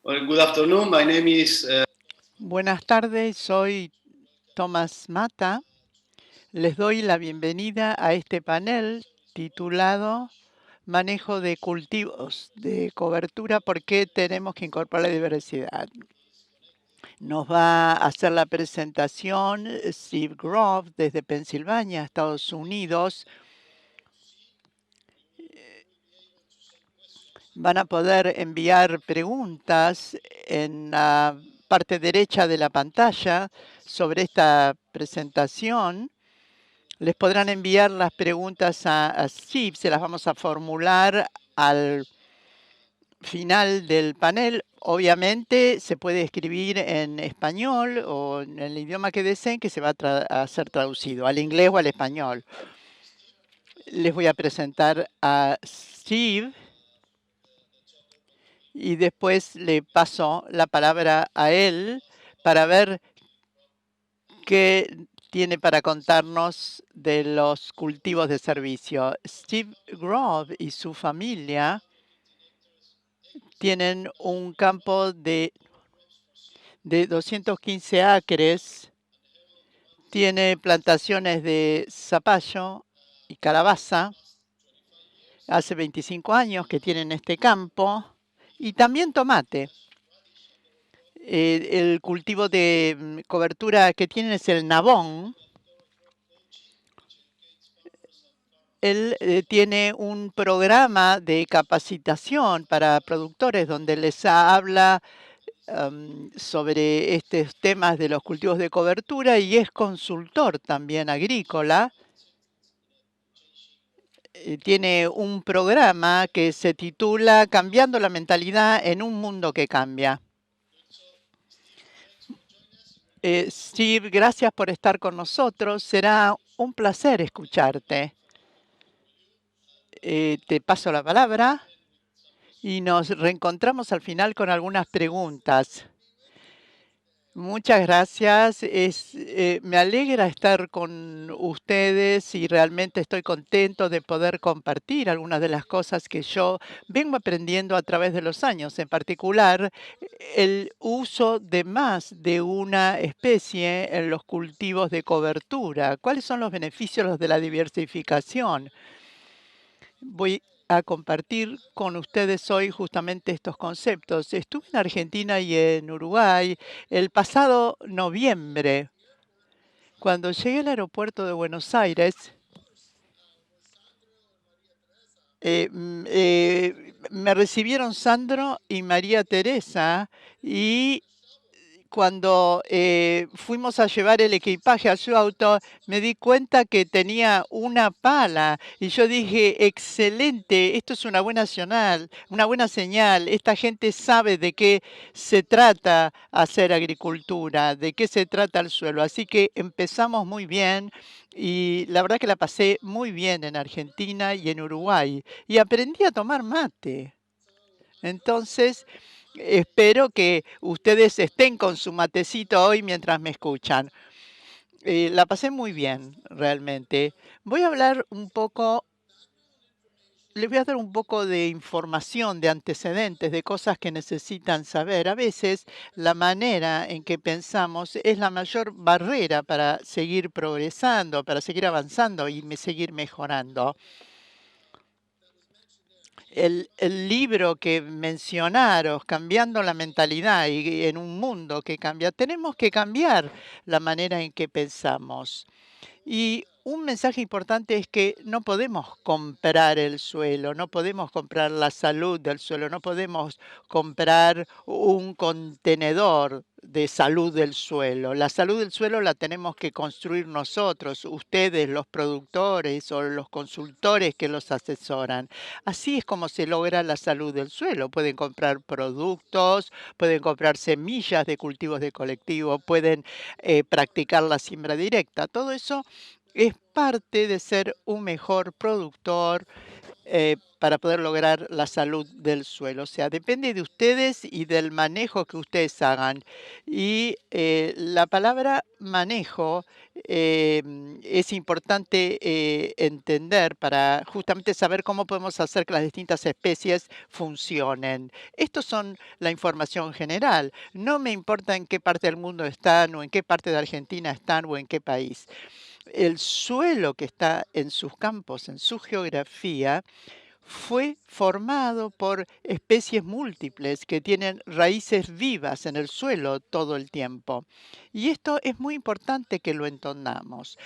Well, good afternoon. My name is Buenas tardes, soy Tomás Mata. Les doy la bienvenida a este panel titulado Manejo de cultivos de cobertura, ¿por qué tenemos que incorporar la diversidad? Nos va a hacer la presentación Steve Grove desde Pensilvania, Estados Unidos. Van a poder enviar preguntas en la parte derecha de la pantalla sobre esta presentación. Les podrán enviar las preguntas a Steve, se las vamos a formular al final del panel. Obviamente se puede escribir en español o en el idioma que deseen, que se va a ser traducido al inglés o al español. Les voy a presentar a Steve y después le paso la palabra a él para ver qué tiene para contarnos de los cultivos de servicio. Steve Grove y su familia tienen un campo de 215 acres, tiene plantaciones de zapallo y calabaza. Hace 25 años que tienen este campo y también tomate. El cultivo de cobertura que tienen es el nabón. Él tiene un programa de capacitación para productores donde les habla sobre estos temas de los cultivos de cobertura y es consultor también agrícola. Tiene un programa que se titula Cambiando la mentalidad en un mundo que cambia. Steve, gracias por estar con nosotros. Será un placer escucharte. Te paso la palabra y nos reencontramos al final con algunas preguntas. Muchas gracias. Me alegra estar con ustedes y realmente estoy contento de poder compartir algunas de las cosas que yo vengo aprendiendo a través de los años, en particular el uso de más de una especie en los cultivos de cobertura. ¿Cuáles son los beneficios de la diversificación? Voy a compartir con ustedes hoy justamente estos conceptos. Estuve en Argentina y en Uruguay el pasado noviembre. Cuando llegué al aeropuerto de Buenos Aires, me recibieron Sandro y María Teresa y cuando fuimos a llevar el equipaje a su auto, me di cuenta que tenía una pala y yo dije, excelente, esto es una buena señal. Esta gente sabe de qué se trata hacer agricultura, de qué se trata el suelo. Así que empezamos muy bien y la verdad que la pasé muy bien en Argentina y en Uruguay y aprendí a tomar mate. Entonces, espero que ustedes estén con su matecito hoy mientras me escuchan. La pasé muy bien, realmente. Voy a hablar un poco, les voy a dar un poco de información, de antecedentes, de cosas que necesitan saber. A veces la manera en que pensamos es la mayor barrera para seguir progresando, para seguir avanzando y seguir mejorando. El libro que mencionaron, Cambiando la mentalidad y en un mundo que cambia, tenemos que cambiar la manera en que pensamos. Y un mensaje importante es que no podemos comprar el suelo, no podemos comprar la salud del suelo, no podemos comprar un contenedor de salud del suelo. La salud del suelo la tenemos que construir nosotros, ustedes, los productores o los consultores que los asesoran. Así es como se logra la salud del suelo. Pueden comprar productos, pueden comprar semillas de cultivos de colectivo, pueden practicar la siembra directa. Todo eso es parte de ser un mejor productor para poder lograr la salud del suelo. O sea, depende de ustedes y del manejo que ustedes hagan. Y la palabra manejo es importante entender para justamente saber cómo podemos hacer que las distintas especies funcionen. Estos son la información general. No me importa en qué parte del mundo están o en qué parte de Argentina están o en qué país. El suelo que está en sus campos, en su geografía, fue formado por especies múltiples que tienen raíces vivas en el suelo todo el tiempo. Y esto es muy importante que lo entendamos,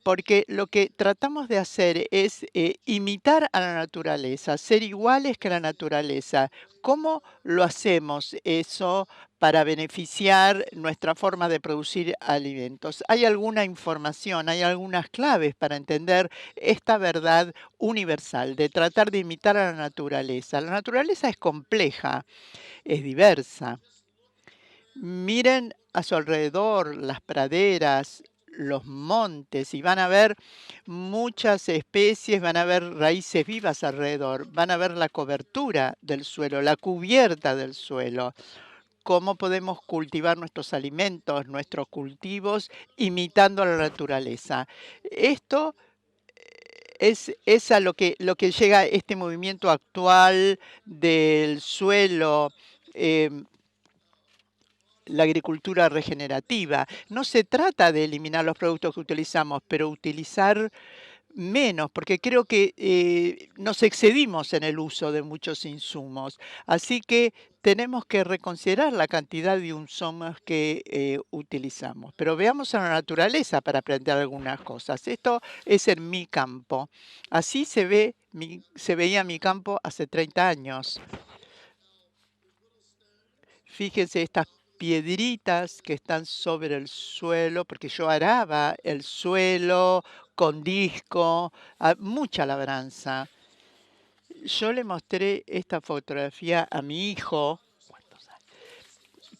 porque lo que tratamos de hacer es imitar a la naturaleza, ser iguales que la naturaleza. ¿Cómo lo hacemos eso para beneficiar nuestra forma de producir alimentos? ¿Hay alguna información, hay algunas claves para entender esta verdad universal de tratar de imitar a la naturaleza? La naturaleza es compleja, es diversa. Miren a su alrededor las praderas, los montes y van a ver muchas especies, van a ver raíces vivas alrededor, van a ver la cobertura del suelo, la cubierta del suelo, cómo podemos cultivar nuestros alimentos, nuestros cultivos, imitando a la naturaleza. Esto es a lo que llega este movimiento actual del suelo. em, la agricultura regenerativa. No se trata de eliminar los productos que utilizamos, pero utilizar menos, porque creo que nos excedimos en el uso de muchos insumos. Así que tenemos que reconsiderar la cantidad de insumos que utilizamos. Pero veamos a la naturaleza para aprender algunas cosas. Esto es en mi campo. Así se veía mi campo hace 30 años. Fíjense estas piedritas que están sobre el suelo, porque yo araba el suelo con disco, mucha labranza. Yo le mostré esta fotografía a mi hijo,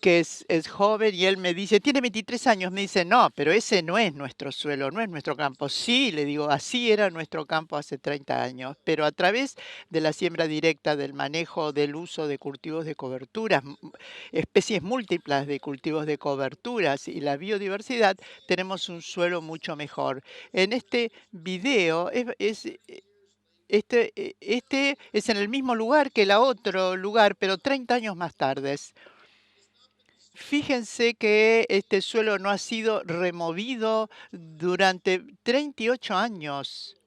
que es joven, y él me dice, tiene 23 años, me dice, no, pero ese no es nuestro suelo, no es nuestro campo. Sí, le digo, así era nuestro campo hace 30 años, pero a través de la siembra directa, del manejo, del uso de cultivos de coberturas, especies múltiples de cultivos de coberturas y la biodiversidad, tenemos un suelo mucho mejor. En este video este es en el mismo lugar que el otro lugar, pero 30 años más tarde. Fíjense que este suelo no ha sido removido durante 38 años.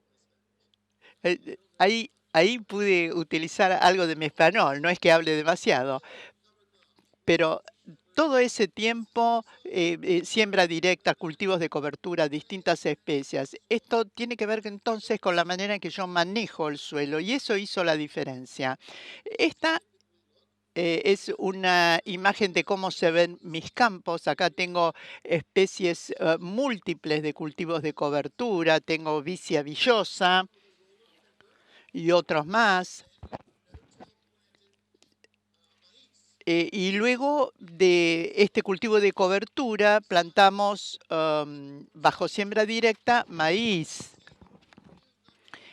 Ahí pude utilizar algo de mi español, no es que hable demasiado, pero todo ese tiempo, siembra directa, cultivos de cobertura, distintas especies. Esto tiene que ver entonces con la manera en que yo manejo el suelo y eso hizo la diferencia. Esta es una imagen de cómo se ven mis campos. Acá tengo especies múltiples de cultivos de cobertura. Tengo vicia villosa y otros más. Y luego de este cultivo de cobertura plantamos bajo siembra directa maíz.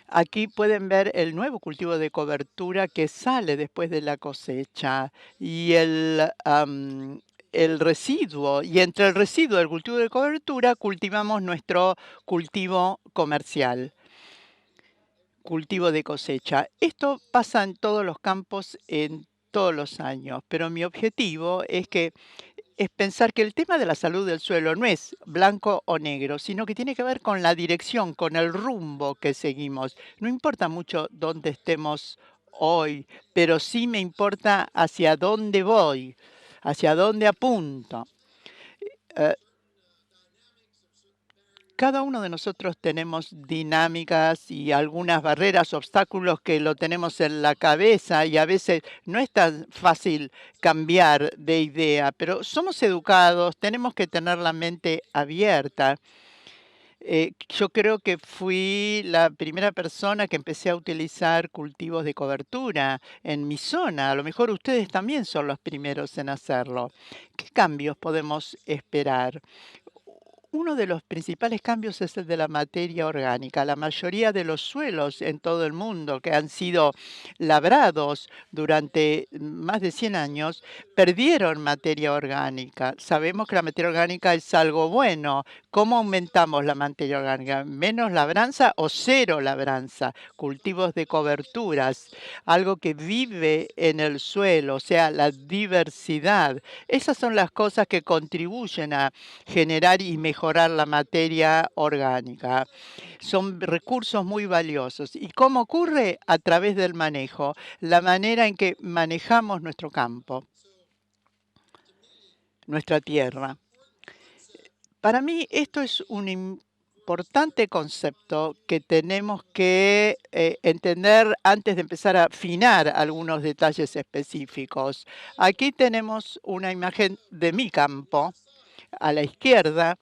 Aquí pueden ver el nuevo cultivo de cobertura que sale después de la cosecha y el residuo. Y entre el residuo del cultivo de cobertura cultivamos nuestro cultivo comercial, cultivo de cosecha. Esto pasa en todos los campos en todos los años, pero mi objetivo es pensar que el tema de la salud del suelo no es blanco o negro, sino que tiene que ver con la dirección, con el rumbo que seguimos. No importa mucho dónde estemos hoy, pero sí me importa hacia dónde voy, hacia dónde apunto. Eh, Cada uno de nosotros tenemos dinámicas y algunas barreras, obstáculos que lo tenemos en la cabeza y a veces no es tan fácil cambiar de idea, pero somos educados, tenemos que tener la mente abierta. Yo creo que fui la primera persona que empecé a utilizar cultivos de cobertura en mi zona. A lo mejor ustedes también son los primeros en hacerlo. ¿Qué cambios podemos esperar? Uno de los principales cambios es el de la materia orgánica. La mayoría de los suelos en todo el mundo que han sido labrados durante más de 100 años perdieron materia orgánica. Sabemos que la materia orgánica es algo bueno. ¿Cómo aumentamos la materia orgánica? ¿Menos labranza o cero labranza? Cultivos de coberturas, algo que vive en el suelo, o sea, la diversidad. Esas son las cosas que contribuyen a generar y mejorar la materia orgánica. Son recursos muy valiosos. ¿Y cómo ocurre? A través del manejo, la manera en que manejamos nuestro campo, nuestra tierra. Para mí esto es un importante concepto que tenemos que entender antes de empezar a afinar algunos detalles específicos. Aquí tenemos una imagen de mi campo. A la izquierda,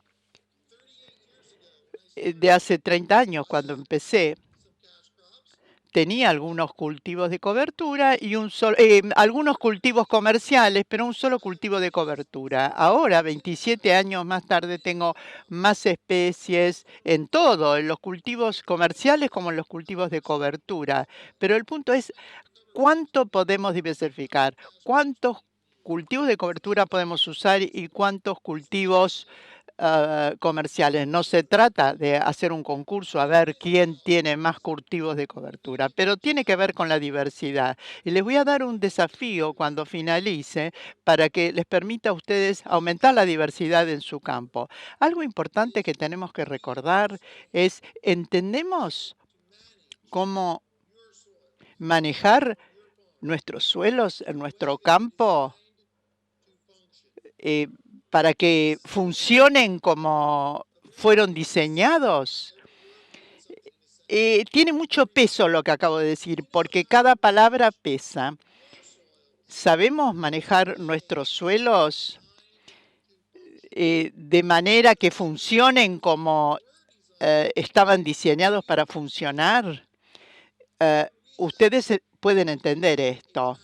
de hace 30 años, cuando empecé, tenía algunos cultivos de cobertura y algunos cultivos comerciales, pero un solo cultivo de cobertura. Ahora, 27 años más tarde, tengo más especies en todo, en los cultivos comerciales como en los cultivos de cobertura. Pero el punto es, ¿cuánto podemos diversificar? ¿Cuántos cultivos de cobertura podemos usar y cuántos cultivos comerciales? No se trata de hacer un concurso a ver quién tiene más cultivos de cobertura, pero tiene que ver con la diversidad. Y les voy a dar un desafío cuando finalice para que les permita a ustedes aumentar la diversidad en su campo. Algo importante que tenemos que recordar es, ¿entendemos cómo manejar nuestros suelos en nuestro campo eh, para que funcionen como fueron diseñados? Tiene mucho peso lo que acabo de decir, porque cada palabra pesa. ¿Sabemos manejar nuestros suelos de manera que funcionen como estaban diseñados para funcionar? Ustedes pueden entender esto.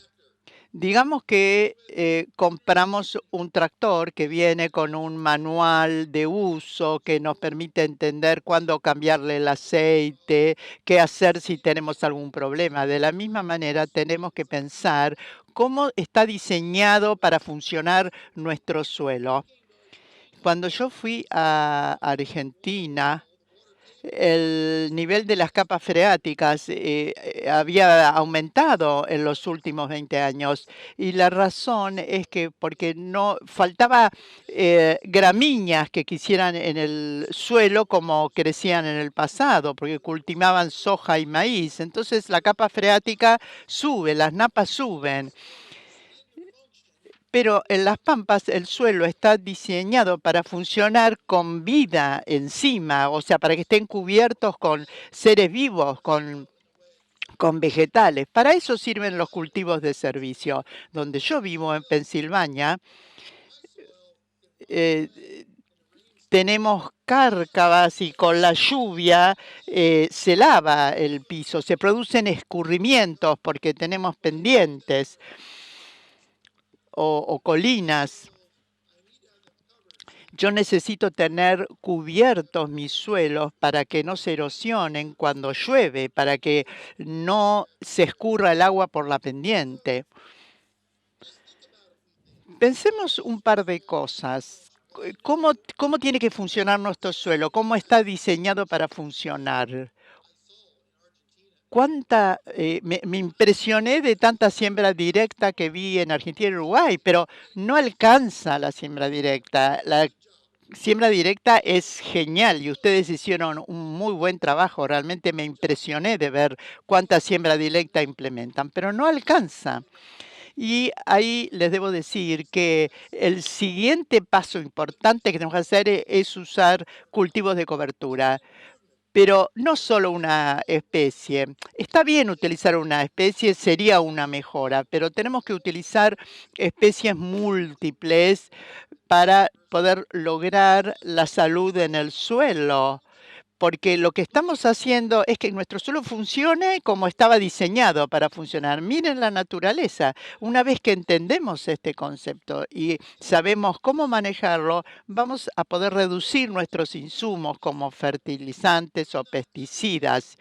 Digamos que compramos un tractor que viene con un manual de uso que nos permite entender cuándo cambiarle el aceite, qué hacer si tenemos algún problema. De la misma manera, tenemos que pensar cómo está diseñado para funcionar nuestro suelo. Cuando yo fui a Argentina, el nivel de las capas freáticas había aumentado en los últimos 20 años y la razón es que porque no faltaba gramíneas que quisieran en el suelo como crecían en el pasado, porque cultivaban soja y maíz. Entonces la capa freática sube, las napas suben. Pero en las pampas el suelo está diseñado para funcionar con vida encima, o sea, para que estén cubiertos con seres vivos, con vegetales. Para eso sirven los cultivos de servicio. Donde yo vivo, en Pensilvania, tenemos cárcavas y con la lluvia se lava el piso, se producen escurrimientos porque tenemos pendientes o colinas. Yo necesito tener cubiertos mis suelos para que no se erosionen cuando llueve, para que no se escurra el agua por la pendiente. Pensemos un par de cosas. ¿Cómo tiene que funcionar nuestro suelo? ¿Cómo está diseñado para funcionar? Me impresioné de tanta siembra directa que vi en Argentina y Uruguay, pero no alcanza la siembra directa. La siembra directa es genial y ustedes hicieron un muy buen trabajo. Realmente me impresioné de ver cuánta siembra directa implementan, pero no alcanza. Y ahí les debo decir que el siguiente paso importante que tenemos que hacer es usar cultivos de cobertura. Pero no solo una especie. Está bien utilizar una especie, sería una mejora, pero tenemos que utilizar especies múltiples para poder lograr la salud en el suelo, porque lo que estamos haciendo es que nuestro suelo funcione como estaba diseñado para funcionar. Miren la naturaleza. Una vez que entendemos este concepto y sabemos cómo manejarlo, vamos a poder reducir nuestros insumos como fertilizantes o pesticidas.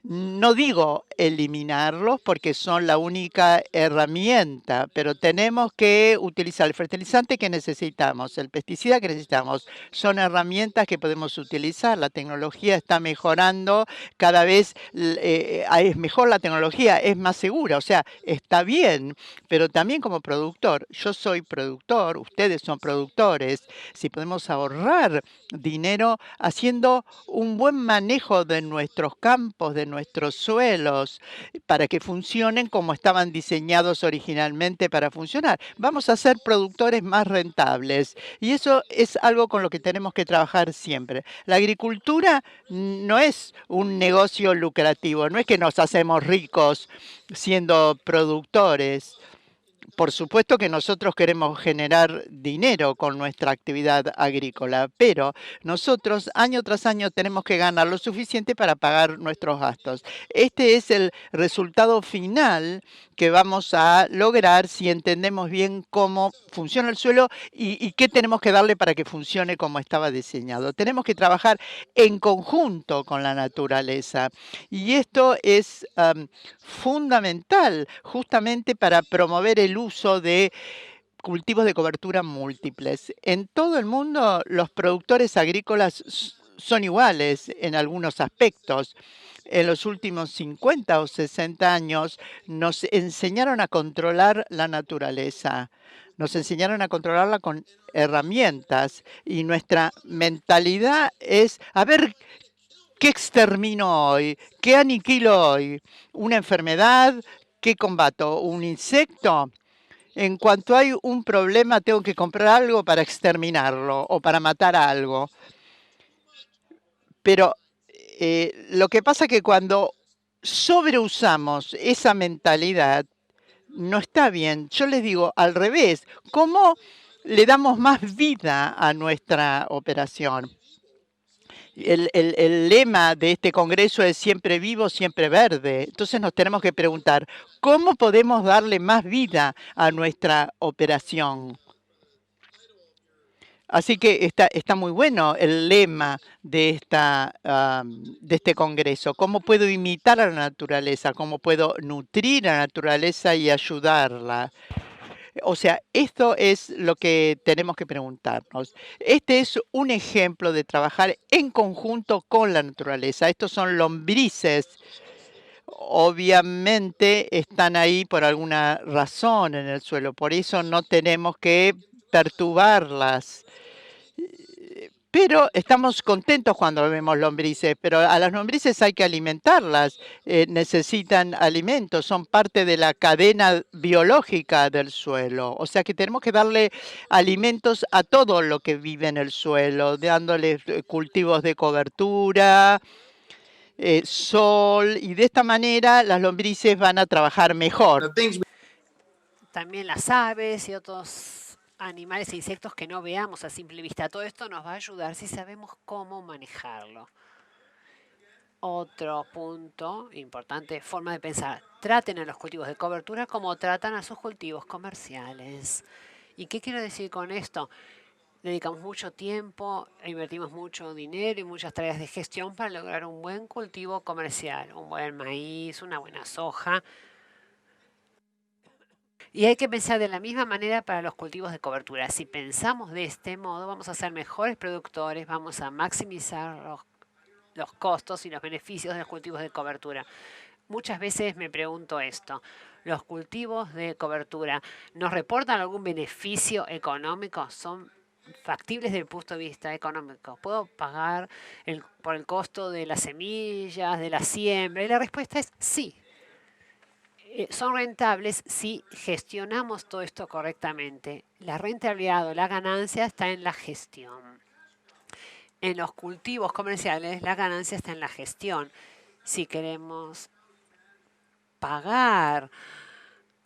No digo eliminarlos porque son la única herramienta, pero tenemos que utilizar el fertilizante que necesitamos, el pesticida que necesitamos. Son herramientas que podemos utilizar. La tecnología está mejorando, cada vez es mejor la tecnología, es más segura, o sea, está bien, pero también como productor, yo soy productor, ustedes son productores, si podemos ahorrar dinero haciendo un buen manejo de nuestros campos, de nuestros suelos, para que funcionen como estaban diseñados originalmente para funcionar. Vamos a ser productores más rentables y eso es algo con lo que tenemos que trabajar siempre. La agricultura no es un negocio lucrativo, no es que nos hacemos ricos siendo productores. Por supuesto que nosotros queremos generar dinero con nuestra actividad agrícola, pero nosotros año tras año tenemos que ganar lo suficiente para pagar nuestros gastos. Este es el resultado final que vamos a lograr si entendemos bien cómo funciona el suelo y qué tenemos que darle para que funcione como estaba diseñado. Tenemos que trabajar en conjunto con la naturaleza y esto es fundamental justamente para promover el uso de cultivos de cobertura múltiples. En todo el mundo los productores agrícolas son iguales en algunos aspectos. En los últimos 50 o 60 años nos enseñaron a controlar la naturaleza, nos enseñaron a controlarla con herramientas y nuestra mentalidad es, a ver, ¿qué extermino hoy? ¿Qué aniquilo hoy? ¿Una enfermedad? ¿Qué combato? ¿Un insecto? En cuanto hay un problema, tengo que comprar algo para exterminarlo o para matar a algo. Pero lo que pasa es que cuando sobreusamos esa mentalidad, no está bien. Yo les digo al revés, ¿cómo le damos más vida a nuestra operación? El lema de este congreso es siempre vivo, siempre verde. Entonces nos tenemos que preguntar, ¿cómo podemos darle más vida a nuestra operación? Así que está muy bueno el lema de este congreso. ¿Cómo puedo imitar a la naturaleza? ¿Cómo puedo nutrir a la naturaleza y ayudarla? O sea, esto es lo que tenemos que preguntarnos. Este es un ejemplo de trabajar en conjunto con la naturaleza. Estos son lombrices. Obviamente están ahí por alguna razón en el suelo, por eso no tenemos que perturbarlas. Pero estamos contentos cuando vemos lombrices, pero a las lombrices hay que alimentarlas, necesitan alimentos, son parte de la cadena biológica del suelo. O sea que tenemos que darle alimentos a todo lo que vive en el suelo, dándoles cultivos de cobertura, sol, y de esta manera las lombrices van a trabajar mejor. También las aves y otros animales e insectos que no veamos a simple vista. Todo esto nos va a ayudar si sabemos cómo manejarlo. Otro punto importante, forma de pensar. Traten a los cultivos de cobertura como tratan a sus cultivos comerciales. ¿Y qué quiero decir con esto? Dedicamos mucho tiempo, invertimos mucho dinero y muchas tareas de gestión para lograr un buen cultivo comercial, un buen maíz, una buena soja. Y hay que pensar de la misma manera para los cultivos de cobertura. Si pensamos de este modo, vamos a ser mejores productores, vamos a maximizar los costos y los beneficios de los cultivos de cobertura. Muchas veces me pregunto esto. ¿Los cultivos de cobertura nos reportan algún beneficio económico? ¿Son factibles desde el punto de vista económico? ¿Puedo pagar por el costo de las semillas, de la siembra? Y la respuesta es sí. Son rentables si gestionamos todo esto correctamente. La rentabilidad o la ganancia está en la gestión. En los cultivos comerciales, la ganancia está en la gestión. Si queremos pagar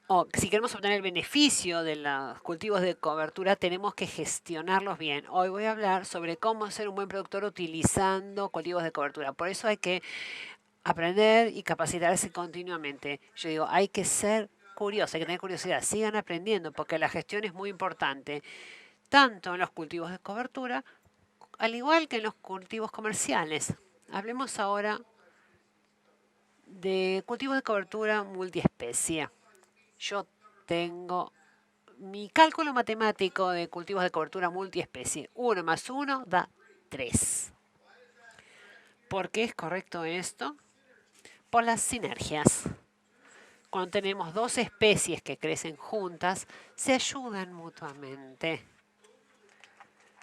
o si queremos obtener el beneficio de los cultivos de cobertura, tenemos que gestionarlos bien. Hoy voy a hablar sobre cómo ser un buen productor utilizando cultivos de cobertura. Por eso hay que aprender y capacitarse continuamente. Yo digo, hay que ser curioso, hay que tener curiosidad. Sigan aprendiendo porque la gestión es muy importante, tanto en los cultivos de cobertura, al igual que en los cultivos comerciales. Hablemos ahora de cultivos de cobertura multiespecie. Yo tengo mi cálculo matemático de cultivos de cobertura multiespecie. 1 más 1 da 3. ¿Por qué es correcto esto? Por las sinergias. Cuando tenemos dos especies que crecen juntas, se ayudan mutuamente.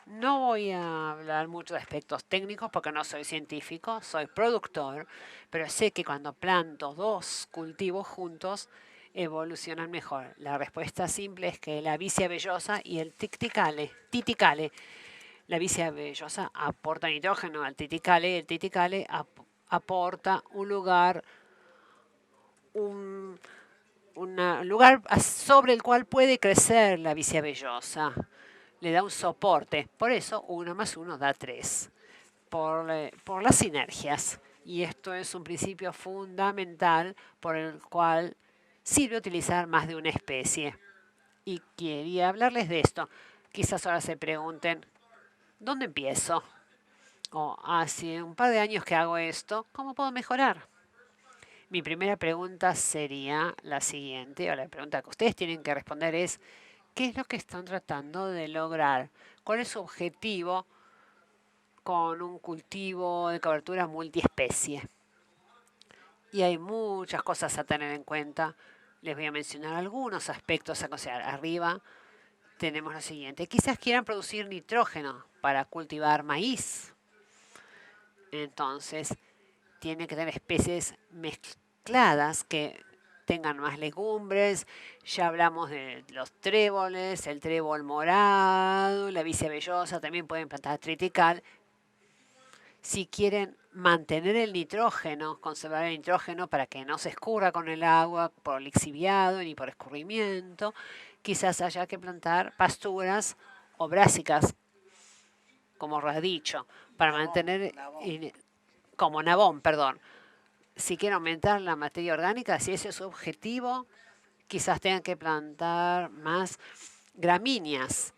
No voy a hablar mucho de aspectos técnicos porque no soy científico, soy productor, pero sé que cuando planto dos cultivos juntos, evolucionan mejor. La respuesta simple es que la vicia vellosa y el titicale. La vicia vellosa aporta nitrógeno al titicale y el titicale aporta un lugar, un lugar sobre el cual puede crecer la vicia vellosa. Le da un soporte. Por eso 1 más 1 da 3. Por las sinergias. Y esto es un principio fundamental por el cual sirve utilizar más de una especie. Y quería hablarles de esto. Quizás ahora se pregunten, ¿dónde empiezo? O hace un par de años que hago esto, ¿cómo puedo mejorar? Mi primera pregunta sería la siguiente, o la pregunta que ustedes tienen que responder es, ¿qué es lo que están tratando de lograr? ¿Cuál es su objetivo con un cultivo de cobertura multiespecie? Y hay muchas cosas a tener en cuenta. Les voy a mencionar algunos aspectos a considerar. Arriba tenemos lo siguiente. Quizás quieran producir nitrógeno para cultivar maíz. Entonces, tienen que tener especies mezcladas que tengan más legumbres. Ya hablamos de los tréboles, el trébol morado, la vicia vellosa, también pueden plantar tritical. Si quieren mantener el nitrógeno, conservar el nitrógeno para que no se escurra con el agua por lixiviado ni por escurrimiento, quizás haya que plantar pasturas o brásicas, como radicho, para mantener, como nabón, perdón. Si quieren aumentar la materia orgánica, si ese es su objetivo, quizás tengan que plantar más gramíneas.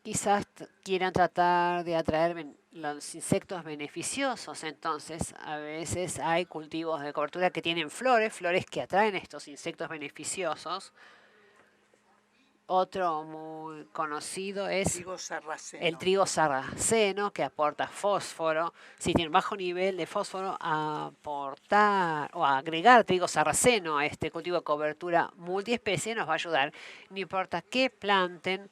Quizás quieran tratar de atraer los insectos beneficiosos. Entonces, a veces hay cultivos de cobertura que tienen flores que atraen estos insectos beneficiosos. Otro muy conocido es el trigo sarraceno, que aporta fósforo. Si tiene un bajo nivel de fósforo, aportar o agregar trigo sarraceno a este cultivo de cobertura multiespecie nos va a ayudar. No importa qué planten,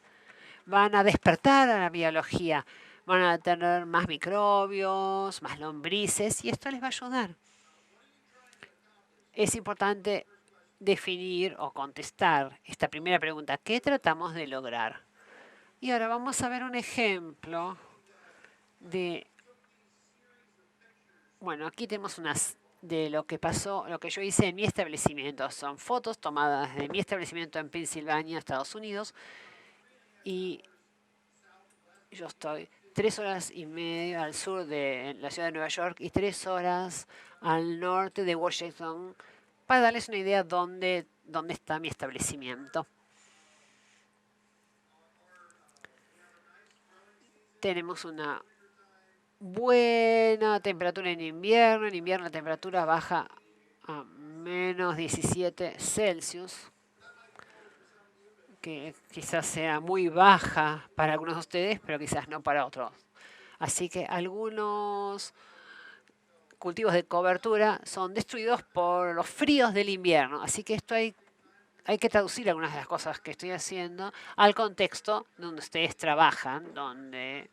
van a despertar a la biología, van a tener más microbios, más lombrices, y esto les va a ayudar. Es importante definir o contestar esta primera pregunta, ¿qué tratamos de lograr? Y ahora vamos a ver un ejemplo de, bueno, aquí tenemos unas de lo que pasó, lo que yo hice en mi establecimiento. Son fotos tomadas de mi establecimiento en Pensilvania, Estados Unidos, y yo estoy 3 horas y media al sur de la ciudad de Nueva York y 3 horas al norte de Washington, para darles una idea dónde está mi establecimiento. Tenemos una buena temperatura en invierno. En invierno la temperatura baja a menos 17 Celsius, que quizás sea muy baja para algunos de ustedes, pero quizás no para otros. Así que algunos cultivos de cobertura son destruidos por los fríos del invierno. Así que esto hay que traducir algunas de las cosas que estoy haciendo al contexto donde ustedes trabajan, donde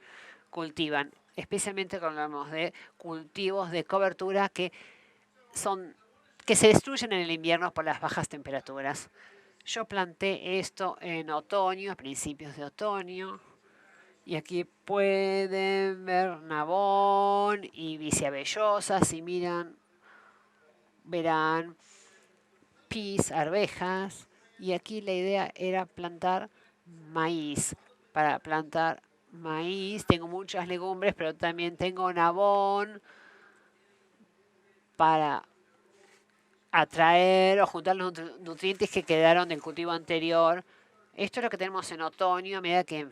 cultivan, especialmente cuando hablamos de cultivos de cobertura que se destruyen en el invierno por las bajas temperaturas. Yo planté esto en otoño, a principios de otoño, y aquí pueden ver nabón y vicia vellosa. Si miran, verán pis, arvejas, y aquí la idea era plantar maíz. Para plantar maíz tengo muchas legumbres, pero también tengo nabón para atraer o juntar los nutrientes que quedaron del cultivo anterior. Esto es lo que tenemos en otoño. A medida que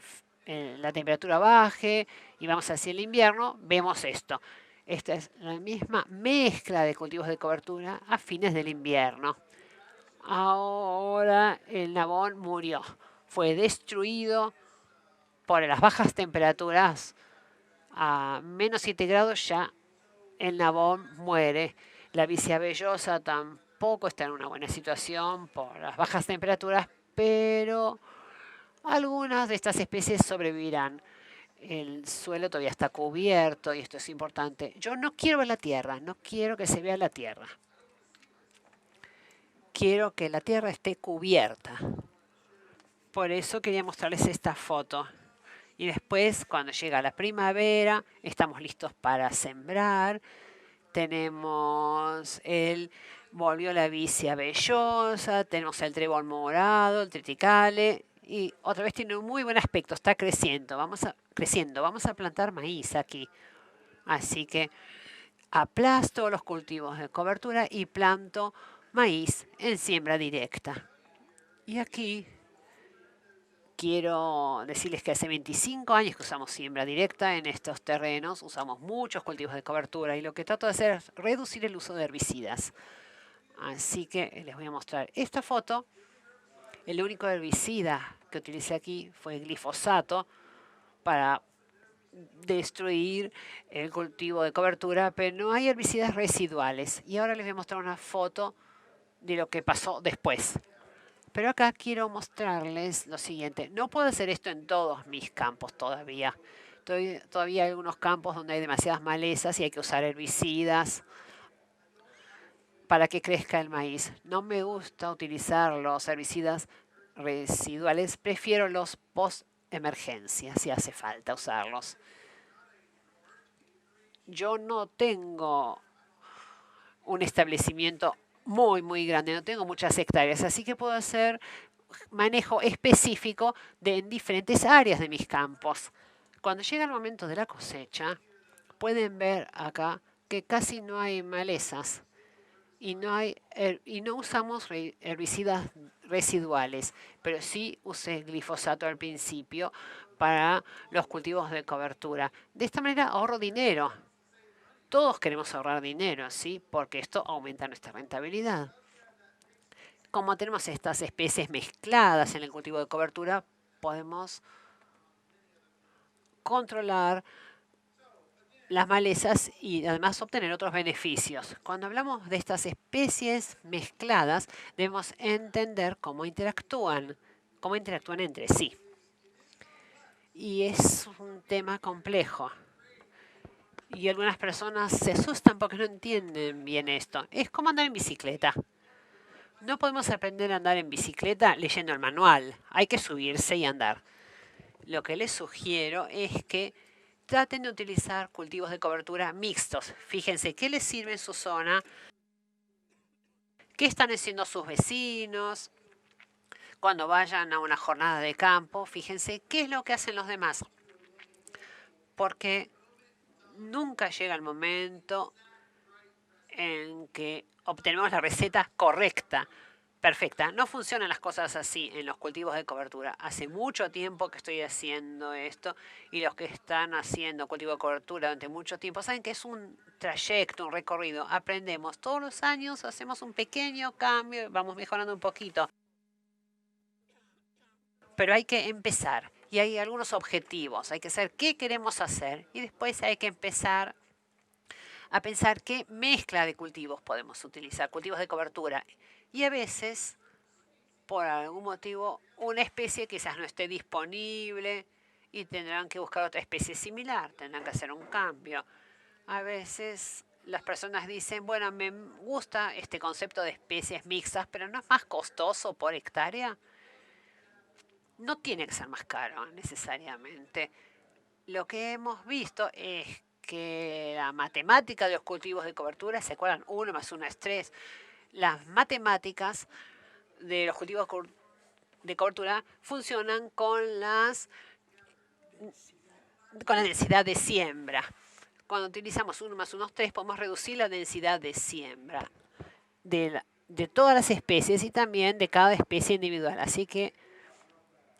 la temperatura baje y vamos hacia el invierno, vemos esto. Esta es la misma mezcla de cultivos de cobertura a fines del invierno. Ahora el nabón murió. Fue destruido por las bajas temperaturas. A menos 7 grados ya el nabón muere. La vicia vellosa tampoco está en una buena situación por las bajas temperaturas, pero algunas de estas especies sobrevivirán. El suelo todavía está cubierto y esto es importante. Yo no quiero ver la tierra, no quiero que se vea la tierra. Quiero que la tierra esté cubierta. Por eso quería mostrarles esta foto. Y después, cuando llega la primavera, estamos listos para sembrar. Volvió la vicia vellosa, tenemos el trébol morado, el triticale, y otra vez tiene un muy buen aspecto, está creciendo. Vamos a plantar maíz aquí. Así que aplasto los cultivos de cobertura y planto maíz en siembra directa. Y aquí quiero decirles que hace 25 años que usamos siembra directa en estos terrenos, usamos muchos cultivos de cobertura y lo que trato de hacer es reducir el uso de herbicidas. Así que les voy a mostrar esta foto. El único herbicida que utilicé aquí fue glifosato para destruir el cultivo de cobertura, pero no hay herbicidas residuales. Y ahora les voy a mostrar una foto de lo que pasó después. Pero acá quiero mostrarles lo siguiente. No puedo hacer esto en todos mis campos todavía. Todavía hay algunos campos donde hay demasiadas malezas y hay que usar herbicidas para que crezca el maíz. No me gusta utilizar los herbicidas residuales. Prefiero los post-emergencia, si hace falta usarlos. Yo no tengo un establecimiento muy grande, no tengo muchas hectáreas, así que puedo hacer manejo específico en diferentes áreas de mis campos. Cuando llega el momento de la cosecha, pueden ver acá que casi no hay malezas y no usamos herbicidas residuales, pero sí usé glifosato al principio para los cultivos de cobertura. De esta manera ahorro dinero. Todos queremos ahorrar dinero, ¿sí? Porque esto aumenta nuestra rentabilidad. Como tenemos estas especies mezcladas en el cultivo de cobertura, podemos controlar las malezas y además obtener otros beneficios. Cuando hablamos de estas especies mezcladas, debemos entender cómo interactúan entre sí. Y es un tema complejo. Y algunas personas se asustan porque no entienden bien esto. Es como andar en bicicleta. No podemos aprender a andar en bicicleta leyendo el manual. Hay que subirse y andar. Lo que les sugiero es que traten de utilizar cultivos de cobertura mixtos. Fíjense qué les sirve en su zona, qué están haciendo sus vecinos. Cuando vayan a una jornada de campo, fíjense qué es lo que hacen los demás. Porque nunca llega el momento en que obtenemos la receta correcta, perfecta. No funcionan las cosas así en los cultivos de cobertura. Hace mucho tiempo que estoy haciendo esto y los que están haciendo cultivo de cobertura durante mucho tiempo saben que es un trayecto, un recorrido. Aprendemos todos los años, hacemos un pequeño cambio, vamos mejorando un poquito. Pero hay que empezar y hay algunos objetivos. Hay que saber qué queremos hacer y después hay que empezar a pensar qué mezcla de cultivos podemos utilizar, cultivos de cobertura. Y a veces, por algún motivo, una especie quizás no esté disponible y tendrán que buscar otra especie similar, tendrán que hacer un cambio. A veces las personas dicen, bueno, me gusta este concepto de especies mixtas, pero ¿no es más costoso por hectárea? No tiene que ser más caro necesariamente. Lo que hemos visto es que la matemática de los cultivos de cobertura, ¿se acuerdan? 1 más 1 es 3. las matemáticas de los cultivos de cobertura funcionan con la densidad de siembra. Cuando utilizamos 1 más 1 es 3, podemos reducir la densidad de siembra de todas las especies y también de cada especie individual. Así que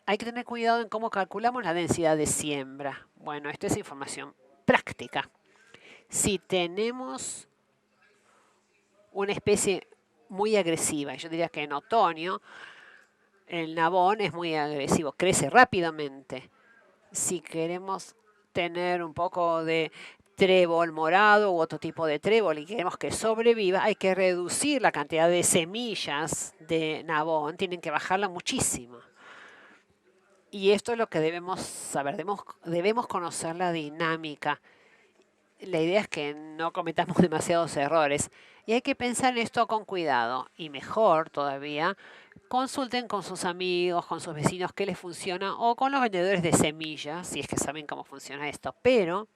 hay que tener cuidado en cómo calculamos la densidad de siembra. Bueno, esta es información práctica. Si tenemos una especie muy agresiva, yo diría que en otoño el nabón es muy agresivo, crece rápidamente. Si queremos tener un poco de trébol morado u otro tipo de trébol y queremos que sobreviva, hay que reducir la cantidad de semillas de nabón, tienen que bajarla muchísimo. Y esto es lo que debemos saber, debemos conocer la dinámica. La idea es que no cometamos demasiados errores y hay que pensar en esto con cuidado y mejor todavía, consulten con sus amigos, con sus vecinos qué les funciona o con los vendedores de semillas, si es que saben cómo funciona esto. Pero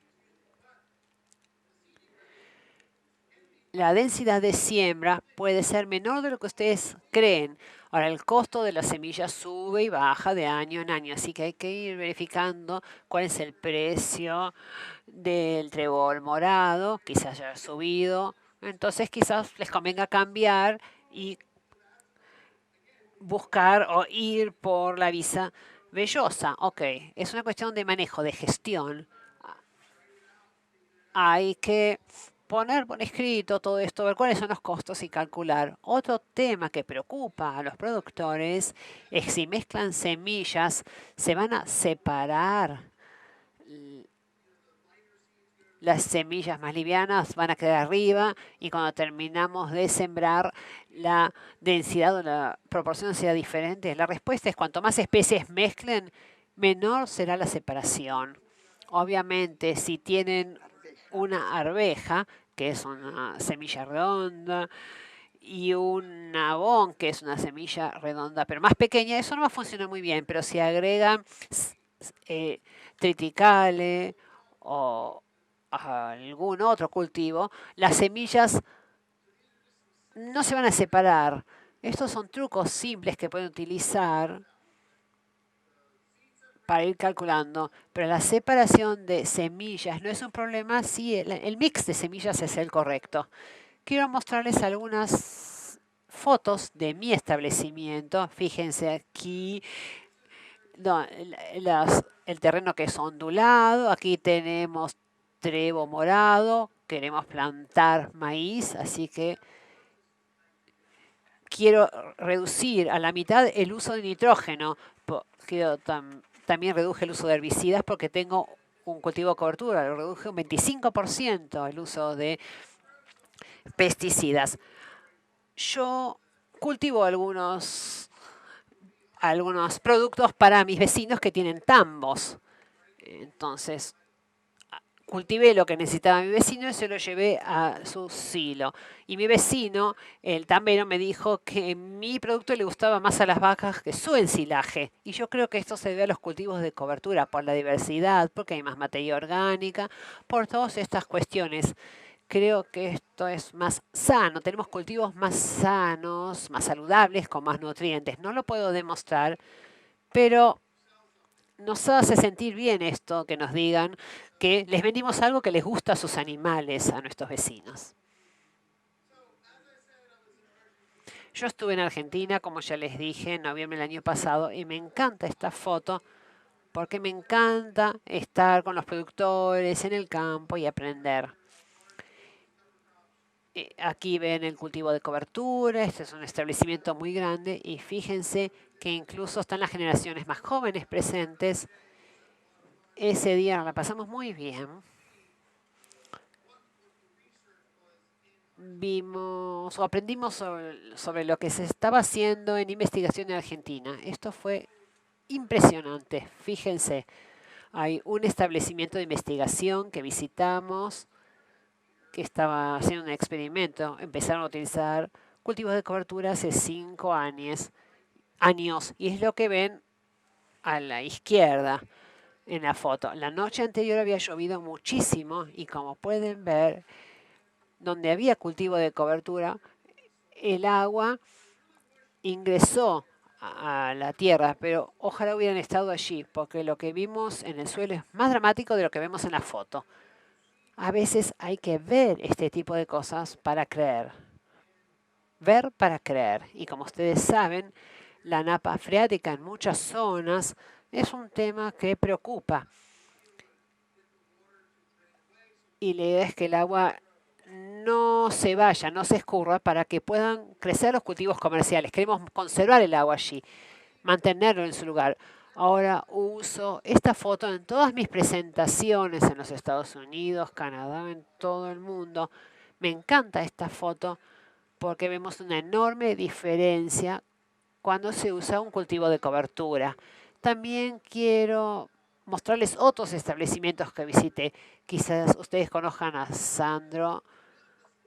la densidad de siembra puede ser menor de lo que ustedes creen. Ahora, el costo de las semillas sube y baja de año en año, así que hay que ir verificando cuál es el precio del trébol morado, quizás haya subido. Entonces, quizás les convenga cambiar y buscar o ir por la visa vellosa. Ok, es una cuestión de manejo, de gestión. Hay que poner por escrito todo esto, ver cuáles son los costos y calcular. Otro tema que preocupa a los productores es que si mezclan semillas, se van a separar. Las semillas más livianas van a quedar arriba y cuando terminamos de sembrar la densidad o la proporción sea diferente. La respuesta es cuanto más especies mezclen, menor será la separación. Obviamente, si tienen una arveja, que es una semilla redonda, y un nabón, que es una semilla redonda, pero más pequeña, eso no va a funcionar muy bien. Pero si agregan triticale o algún otro cultivo, las semillas no se van a separar. Estos son trucos simples que pueden utilizar para ir calculando, pero la separación de semillas no es un problema si el mix de semillas es el correcto. Quiero mostrarles algunas fotos de mi establecimiento. Fíjense aquí el terreno que es ondulado. Aquí tenemos trébol morado. Queremos plantar maíz, así que quiero reducir a la mitad el uso de nitrógeno. También reduje el uso de herbicidas porque tengo un cultivo de cobertura. Lo reduje un 25% el uso de pesticidas. Yo cultivo algunos productos para mis vecinos que tienen tambos. Entonces, cultivé lo que necesitaba mi vecino y se lo llevé a su silo. Y mi vecino, el tambero, me dijo que mi producto le gustaba más a las vacas que su ensilaje. Y yo creo que esto se debe a los cultivos de cobertura, por la diversidad, porque hay más materia orgánica, por todas estas cuestiones. Creo que esto es más sano. Tenemos cultivos más sanos, más saludables, con más nutrientes. No lo puedo demostrar, pero nos hace sentir bien esto que nos digan que les vendimos algo que les gusta a sus animales, a nuestros vecinos. Yo estuve en Argentina, como ya les dije, en noviembre del año pasado, y me encanta esta foto porque me encanta estar con los productores en el campo y aprender. Aquí ven el cultivo de cobertura, este es un establecimiento muy grande y fíjense que incluso están las generaciones más jóvenes presentes. Ese día la pasamos muy bien. Vimos o aprendimos sobre lo que se estaba haciendo en investigación en Argentina. Esto fue impresionante. Fíjense, hay un establecimiento de investigación que visitamos que estaba haciendo un experimento. Empezaron a utilizar cultivos de cobertura hace 5 años. Y es lo que ven a la izquierda en la foto. La noche anterior había llovido muchísimo y como pueden ver, donde había cultivo de cobertura, el agua ingresó a la tierra, pero ojalá hubieran estado allí, porque lo que vimos en el suelo es más dramático de lo que vemos en la foto. A veces hay que ver este tipo de cosas para creer. Ver para creer. Y como ustedes saben, la napa freática en muchas zonas es un tema que preocupa. Y la idea es que el agua no se vaya, no se escurra para que puedan crecer los cultivos comerciales. Queremos conservar el agua allí, mantenerlo en su lugar. Ahora uso esta foto en todas mis presentaciones en los Estados Unidos, Canadá, en todo el mundo. Me encanta esta foto porque vemos una enorme diferencia cuando se usa un cultivo de cobertura. También quiero mostrarles otros establecimientos que visité. Quizás ustedes conozcan a Sandro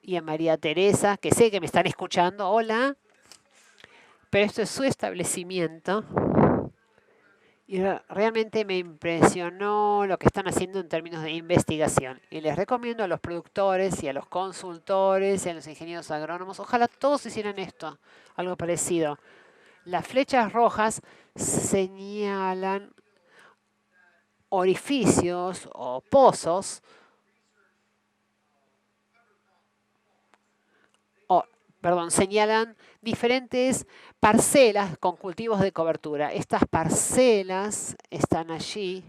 y a María Teresa, que sé que me están escuchando. Hola, pero esto es su establecimiento. Y realmente me impresionó lo que están haciendo en términos de investigación. Y les recomiendo a los productores y a los consultores y a los ingenieros agrónomos, ojalá todos hicieran esto, algo parecido. Las flechas rojas señalan orificios o pozos, señalan diferentes parcelas con cultivos de cobertura. Estas parcelas están allí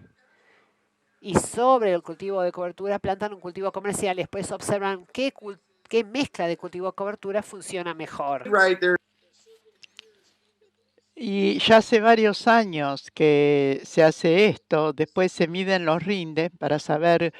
y sobre el cultivo de cobertura plantan un cultivo comercial. Después observan qué mezcla de cultivo de cobertura funciona mejor. Right there. Y ya hace varios años que se hace esto, después se miden los rindes para saber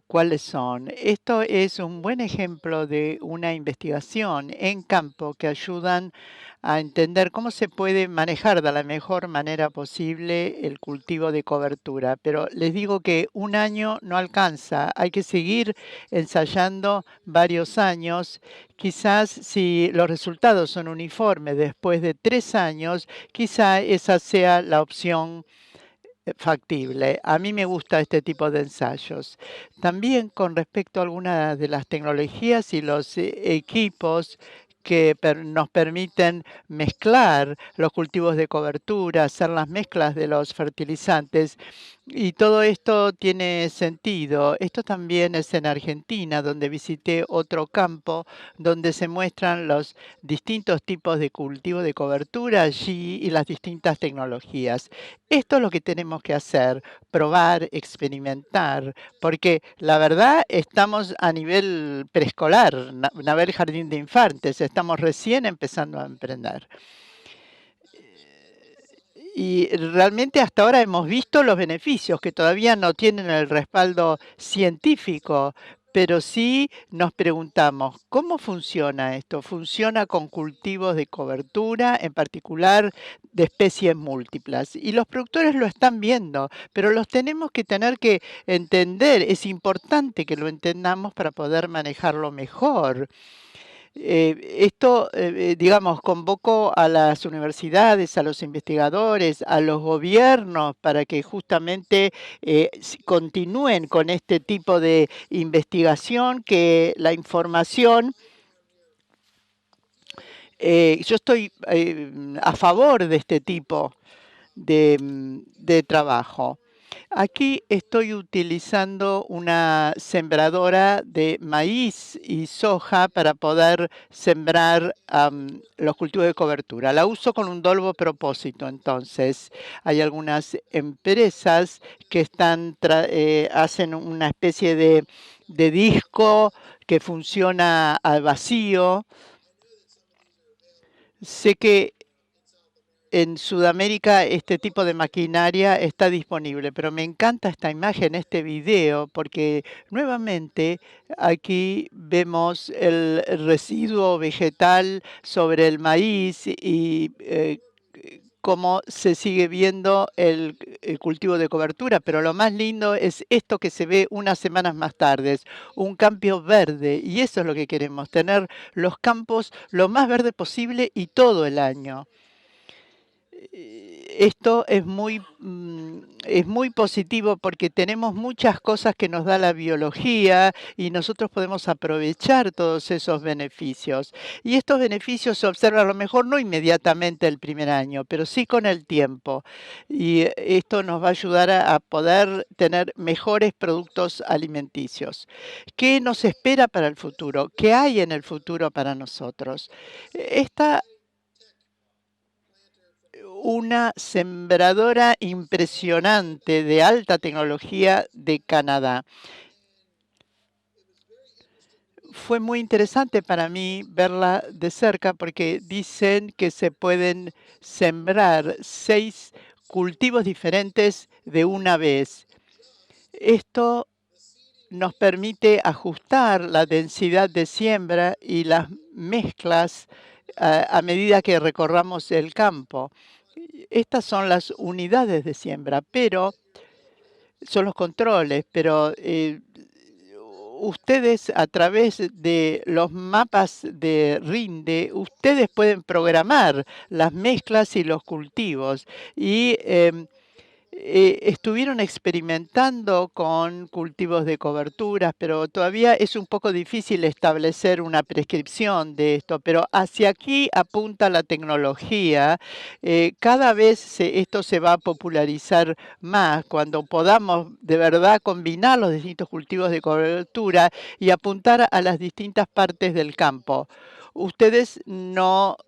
cuáles son. Esto es un buen ejemplo de una investigación en campo que ayudan a entender cómo se puede manejar de la mejor manera posible el cultivo de cobertura. Pero les digo que un año no alcanza, hay que seguir ensayando varios años. Quizás si los resultados son uniformes después de 3 años, quizá esa sea la opción factible. A mí me gusta este tipo de ensayos. También con respecto a algunas de las tecnologías y los equipos que nos permiten mezclar los cultivos de cobertura, hacer las mezclas de los fertilizantes. Y todo esto tiene sentido. Esto también es en Argentina, donde visité otro campo donde se muestran los distintos tipos de cultivo de cobertura allí y las distintas tecnologías. Esto es lo que tenemos que hacer, probar, experimentar, porque la verdad estamos a nivel preescolar, a nivel jardín de infantes, estamos recién empezando a emprender. Y realmente hasta ahora hemos visto los beneficios que todavía no tienen el respaldo científico, pero sí nos preguntamos, ¿cómo funciona esto? ¿Funciona con cultivos de cobertura, en particular de especies múltiples? Y los productores lo están viendo, pero los tenemos que tener que entender. Es importante que lo entendamos para poder manejarlo mejor. Esto, digamos, convoco a las universidades, a los investigadores, a los gobiernos para que justamente continúen con este tipo de investigación, que la información, yo estoy a favor de este tipo de trabajo. Aquí estoy utilizando una sembradora de maíz y soja para poder sembrar los cultivos de cobertura. La uso con un doble propósito. Entonces, hay algunas empresas que hacen una especie de disco que funciona al vacío. Sé que en Sudamérica este tipo de maquinaria está disponible, pero me encanta esta imagen, este video, porque nuevamente aquí vemos el residuo vegetal sobre el maíz y cómo se sigue viendo el cultivo de cobertura, pero lo más lindo es esto que se ve unas semanas más tarde, un campo verde, y eso es lo que queremos, tener los campos lo más verde posible y todo el año. esto es muy positivo porque tenemos muchas cosas que nos da la biología y nosotros podemos aprovechar todos esos beneficios. Y estos beneficios se observan a lo mejor no inmediatamente el primer año, pero sí con el tiempo. Y esto nos va a ayudar a poder tener mejores productos alimenticios. ¿Qué nos espera para el futuro? ¿Qué hay en el futuro para nosotros? Esta una sembradora impresionante de alta tecnología de Canadá. Fue muy interesante para mí verla de cerca porque dicen que se pueden sembrar 6 cultivos diferentes de una vez. Esto nos permite ajustar la densidad de siembra y las mezclas a medida que recorramos el campo. Estas son las unidades de siembra, pero son los controles, pero ustedes a través de los mapas de Rinde, ustedes pueden programar las mezclas y los cultivos y estuvieron experimentando con cultivos de coberturas, pero todavía es un poco difícil establecer una prescripción de esto, pero hacia aquí apunta la tecnología. Cada vez esto se va a popularizar más cuando podamos de verdad combinar los distintos cultivos de cobertura y apuntar a las distintas partes del campo. Ustedes no,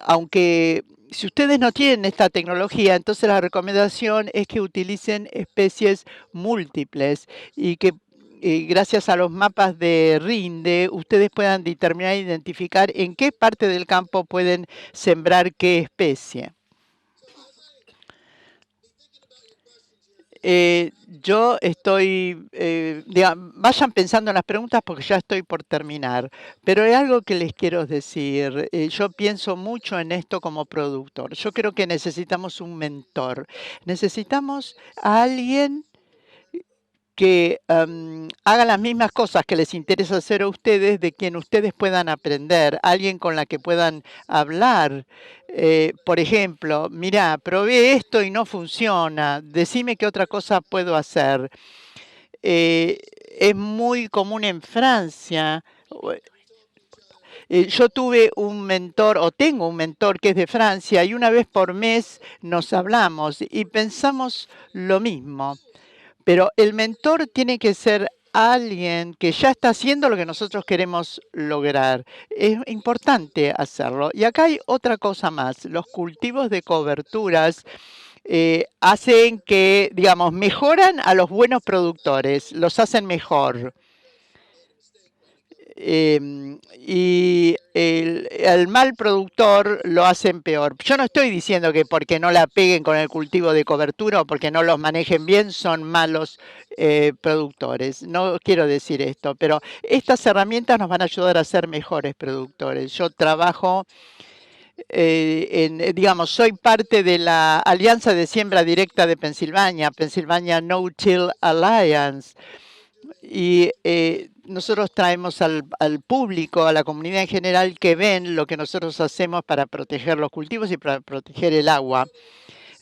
aunque si ustedes no tienen esta tecnología, entonces la recomendación es que utilicen especies múltiples y que gracias a los mapas de Rinde, ustedes puedan determinar e identificar en qué parte del campo pueden sembrar qué especie. Yo estoy, vayan pensando en las preguntas porque ya estoy por terminar, pero hay algo que les quiero decir. Yo pienso mucho en esto como productor. Yo creo que necesitamos un mentor. Necesitamos a alguien que haga las mismas cosas que les interesa hacer a ustedes, de quien ustedes puedan aprender, alguien con la que puedan hablar. Por ejemplo, mira, probé esto y no funciona, decime qué otra cosa puedo hacer. Eh, es muy común en Francia. Yo tuve un mentor o tengo un mentor que es de Francia y una vez por mes nos hablamos y pensamos lo mismo. Pero el mentor tiene que ser alguien que ya está haciendo lo que nosotros queremos lograr. Es importante hacerlo. Y acá hay otra cosa más. Los cultivos de coberturas hacen que, digamos, mejoran a los buenos productores, los hacen mejor. Y el mal productor lo hacen peor. Yo no estoy diciendo que porque no la peguen con el cultivo de cobertura o porque no los manejen bien son malos productores. No quiero decir esto, pero estas herramientas nos van a ayudar a ser mejores productores. Yo trabajo digamos, soy parte de la Alianza de Siembra Directa de Pensilvania, Pennsylvania No-Till Alliance. Y nosotros traemos al público, a la comunidad en general, que ven lo que nosotros hacemos para proteger los cultivos y para proteger el agua.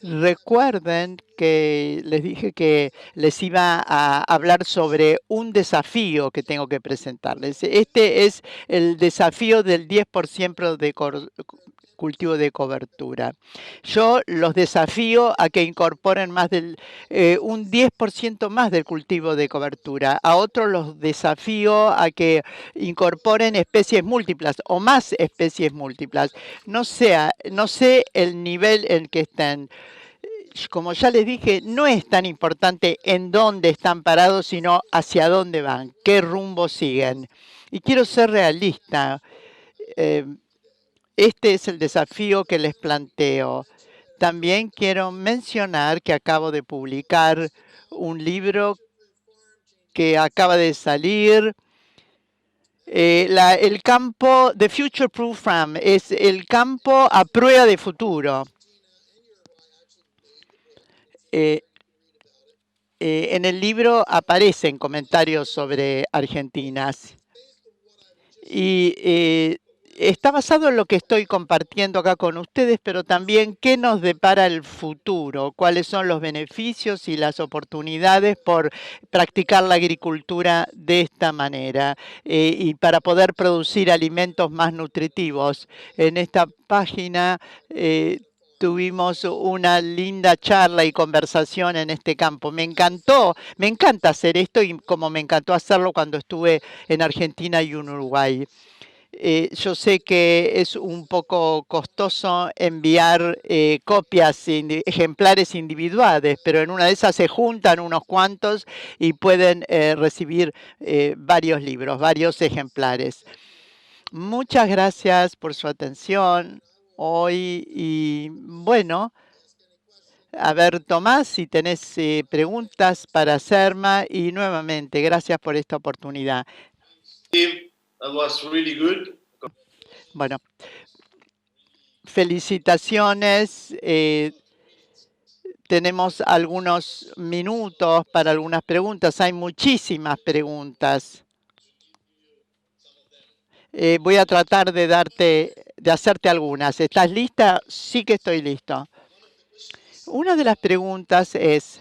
Recuerden que les dije que les iba a hablar sobre un desafío que tengo que presentarles. Este es el desafío del 10% de cultivo de cobertura. Yo los desafío a que incorporen más un 10% más del cultivo de cobertura. A otros los desafío a que incorporen especies múltiples o más especies múltiples. No sé el nivel en que estén. Como ya les dije, no es tan importante en dónde están parados, sino hacia dónde van, qué rumbo siguen. Y quiero ser realista. Este es el desafío que les planteo. También quiero mencionar que acabo de publicar un libro que acaba de salir. El campo, The Future Proof Farm, es el campo a prueba de futuro. En el libro aparecen comentarios sobre Argentina. Y está basado en lo que estoy compartiendo acá con ustedes, pero también qué nos depara el futuro, cuáles son los beneficios y las oportunidades por practicar la agricultura de esta manera y para poder producir alimentos más nutritivos. En esta página tuvimos una linda charla y conversación en este campo. Me encantó, me encanta hacer esto y como me encantó hacerlo cuando estuve en Argentina y en Uruguay. Yo sé que es un poco costoso enviar copias, ejemplares individuales, pero en una de esas se juntan unos cuantos y pueden recibir varios libros, varios ejemplares. Muchas gracias por su atención hoy y bueno, a ver, Tomás, si tenés preguntas para hacerme y nuevamente, gracias por esta oportunidad. Steve, that was really good. Bueno, felicitaciones. Tenemos algunos minutos para algunas preguntas. Hay muchísimas preguntas. Voy a tratar de hacerte algunas. ¿Estás lista? Sí que estoy listo. Una de las preguntas es,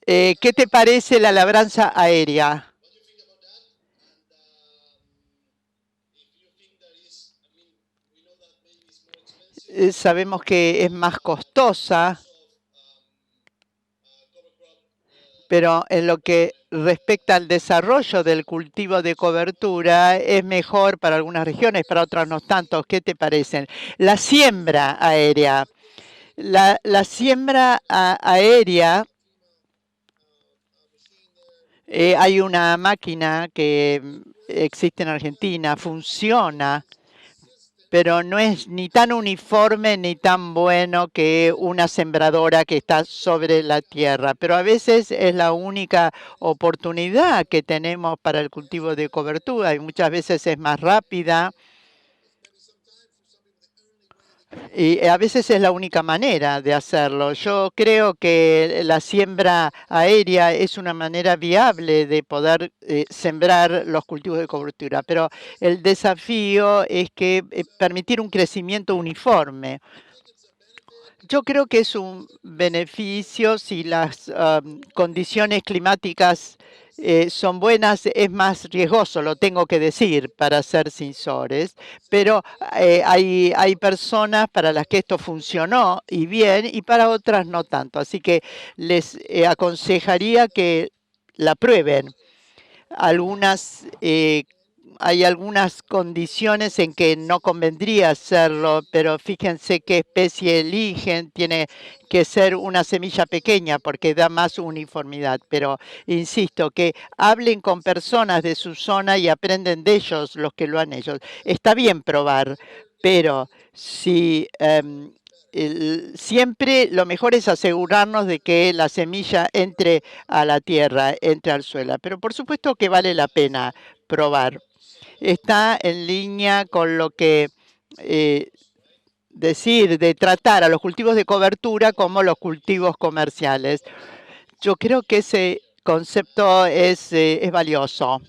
¿qué te parece la labranza aérea? Sabemos que es más costosa, pero en lo que respecta al desarrollo del cultivo de cobertura es mejor para algunas regiones, para otras no tanto. ¿Qué te parecen? La siembra aérea. La siembra aérea, hay una máquina que existe en Argentina, funciona, pero no es ni tan uniforme ni tan bueno que una sembradora que está sobre la tierra. Pero a veces es la única oportunidad que tenemos para el cultivo de cobertura y muchas veces es más rápida. Y a veces es la única manera de hacerlo. Yo creo que la siembra aérea es una manera viable de poder sembrar los cultivos de cobertura, pero el desafío es que permitir un crecimiento uniforme. Yo creo que es un beneficio si las condiciones climáticas son buenas, es más riesgoso, lo tengo que decir, para ser sinceros, pero hay personas para las que esto funcionó y bien y para otras no tanto. Así que les aconsejaría que la prueben. Hay algunas condiciones en que no convendría hacerlo, pero fíjense qué especie eligen. Tiene que ser una semilla pequeña porque da más uniformidad. Pero insisto, que hablen con personas de su zona y aprenden de ellos los que lo han hecho. Está bien probar, pero si siempre lo mejor es asegurarnos de que la semilla entre a la tierra, entre al suelo. Pero por supuesto que vale la pena probar. Está en línea con lo que decir de tratar a los cultivos de cobertura como los cultivos comerciales. Yo creo que ese concepto es valioso.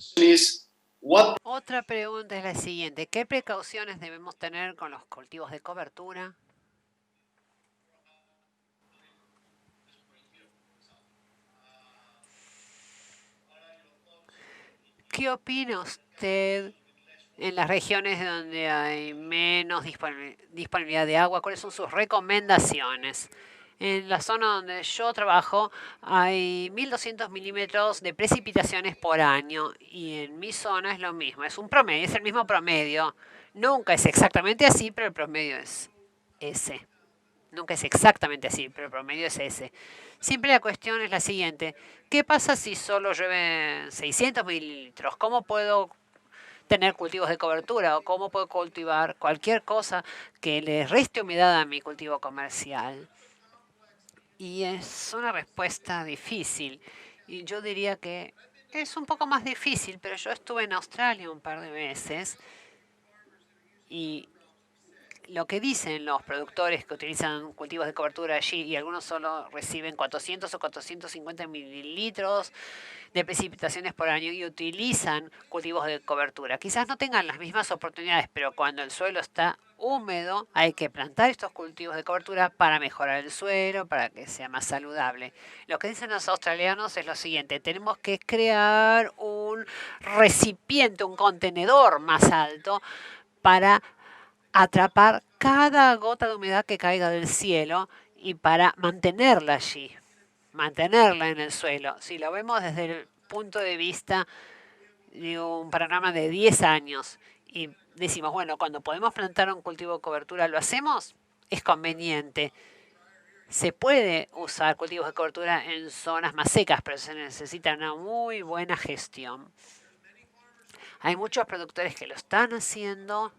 Otra pregunta es la siguiente. ¿Qué precauciones debemos tener con los cultivos de cobertura? ¿Qué opina usted en las regiones donde hay menos disponibilidad de agua? ¿Cuáles son sus recomendaciones? En la zona donde yo trabajo hay 1200 milímetros de precipitaciones por año y en mi zona es lo mismo, es un promedio, es el mismo promedio. Nunca es exactamente así, pero el promedio es ese. Nunca es exactamente así, pero el promedio es ese. Siempre la cuestión es la siguiente. ¿Qué pasa si solo llueve 600 mililitros? ¿Cómo puedo tener cultivos de cobertura o cómo puedo cultivar cualquier cosa que le reste humedad a mi cultivo comercial? Y es una respuesta difícil. Y yo diría que es un poco más difícil, pero yo estuve en Australia un par de veces y lo que dicen los productores que utilizan cultivos de cobertura allí, y algunos solo reciben 400 o 450 mililitros de precipitaciones por año y utilizan cultivos de cobertura. Quizás no tengan las mismas oportunidades, pero cuando el suelo está húmedo hay que plantar estos cultivos de cobertura para mejorar el suelo, para que sea más saludable. Lo que dicen los australianos es lo siguiente: tenemos que crear un recipiente, un contenedor más alto para atrapar cada gota de humedad que caiga del cielo y para mantenerla allí, mantenerla en el suelo. Si lo vemos desde el punto de vista de un panorama de 10 años y decimos, bueno, cuando podemos plantar un cultivo de cobertura, ¿lo hacemos? Es conveniente. Se puede usar cultivos de cobertura en zonas más secas, pero se necesita una muy buena gestión. Hay muchos productores que lo están haciendo.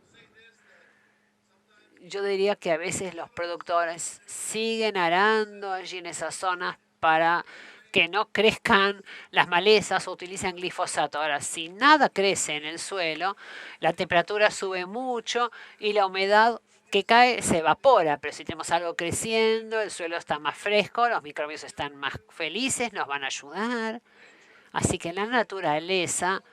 Yo diría que a veces los productores siguen arando allí en esas zonas para que no crezcan las malezas o utilicen glifosato. Ahora, si nada crece en el suelo, la temperatura sube mucho y la humedad que cae se evapora, pero si tenemos algo creciendo, el suelo está más fresco, los microbios están más felices, nos van a ayudar. Así que la naturaleza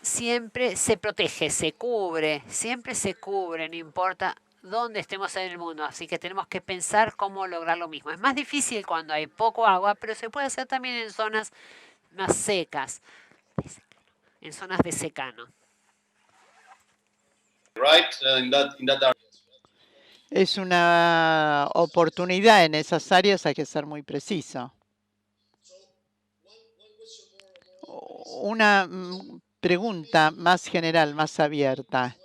siempre se protege, se cubre, siempre se cubre, no importa dónde estemos en el mundo. Así que tenemos que pensar cómo lograr lo mismo. Es más difícil cuando hay poco agua, pero se puede hacer también en zonas más secas, en zonas de secano. Right? In that area. Es una oportunidad en esas áreas, hay que ser muy preciso. Una pregunta más general, más abierta.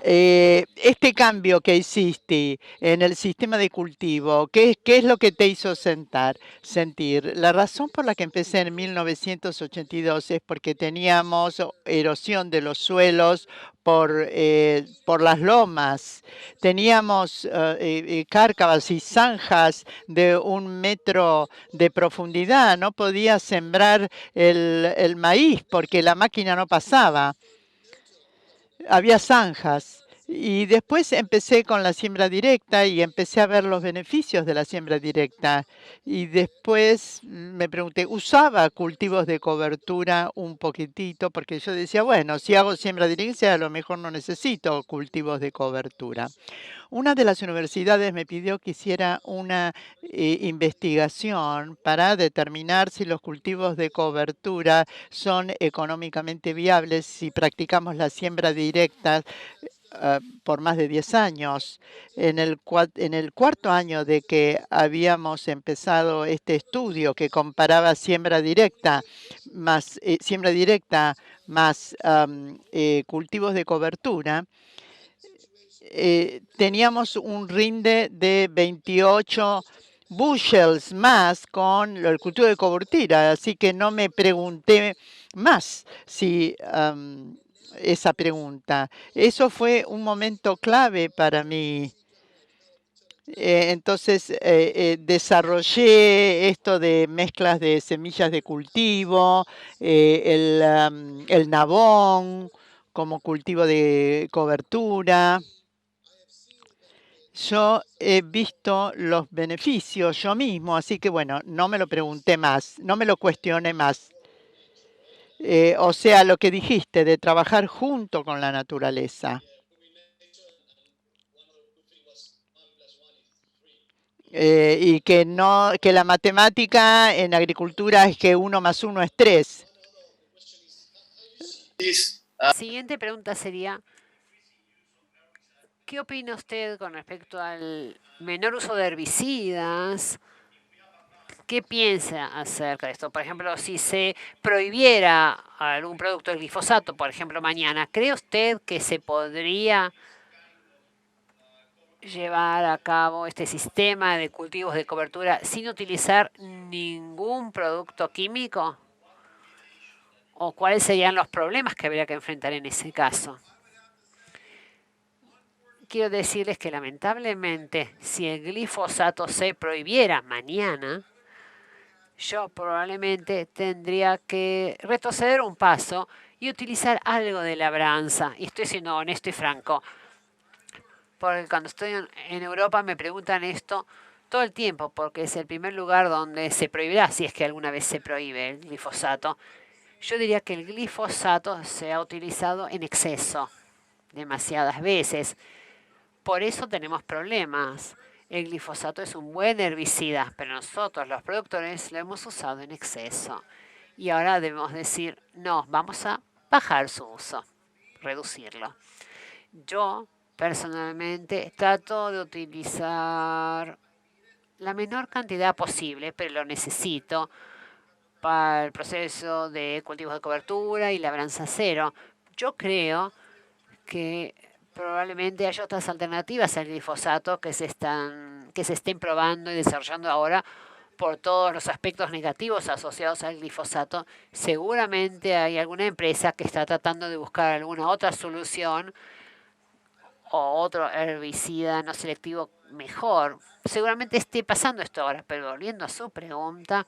Este cambio que hiciste en el sistema de cultivo, ¿qué es lo que te hizo sentir? La razón por la que empecé en 1982 es porque teníamos erosión de los suelos por las lomas. Teníamos cárcavas y zanjas de 1 metro de profundidad. No podía sembrar el maíz porque la máquina no pasaba. Había zanjas. Y después empecé con la siembra directa y empecé a ver los beneficios de la siembra directa. Y después me pregunté, usaba cultivos de cobertura un poquitito, porque yo decía, bueno, si hago siembra directa, a lo mejor no necesito cultivos de cobertura. Una de las universidades me pidió que hiciera una investigación para determinar si los cultivos de cobertura son económicamente viables si practicamos la siembra directa por más de 10 años. En el cuarto año de que habíamos empezado este estudio que comparaba siembra directa más cultivos de cobertura, teníamos un rinde de 28 bushels más con el cultivo de cobertura, así que no me pregunté más si esa pregunta. Eso fue un momento clave para mí. Entonces desarrollé esto de mezclas de semillas de cultivo, el nabón como cultivo de cobertura. Yo he visto los beneficios yo mismo, así que bueno, no me lo pregunté más, no me lo cuestioné más. O sea, lo que dijiste de trabajar junto con la naturaleza. Y que la matemática en agricultura es que 1 más 1 es 3. Siguiente pregunta sería, ¿qué opina usted con respecto al menor uso de herbicidas? ¿Qué piensa acerca de esto? Por ejemplo, si se prohibiera algún producto, el glifosato, por ejemplo, mañana, ¿cree usted que se podría llevar a cabo este sistema de cultivos de cobertura sin utilizar ningún producto químico? ¿O cuáles serían los problemas que habría que enfrentar en ese caso? Quiero decirles que lamentablemente, si el glifosato se prohibiera mañana, yo probablemente tendría que retroceder un paso y utilizar algo de labranza. Y estoy siendo honesto y franco, porque cuando estoy en Europa me preguntan esto todo el tiempo, porque es el primer lugar donde se prohibirá, si es que alguna vez se prohíbe el glifosato. Yo diría que el glifosato se ha utilizado en exceso demasiadas veces. Por eso tenemos problemas. El glifosato es un buen herbicida, pero nosotros los productores lo hemos usado en exceso. Y ahora debemos decir, no, vamos a bajar su uso, reducirlo. Yo personalmente trato de utilizar la menor cantidad posible, pero lo necesito para el proceso de cultivos de cobertura y labranza cero. Yo creo que probablemente haya otras alternativas al glifosato que se estén probando y desarrollando ahora por todos los aspectos negativos asociados al glifosato. Seguramente hay alguna empresa que está tratando de buscar alguna otra solución o otro herbicida no selectivo mejor. Seguramente esté pasando esto ahora, pero volviendo a su pregunta,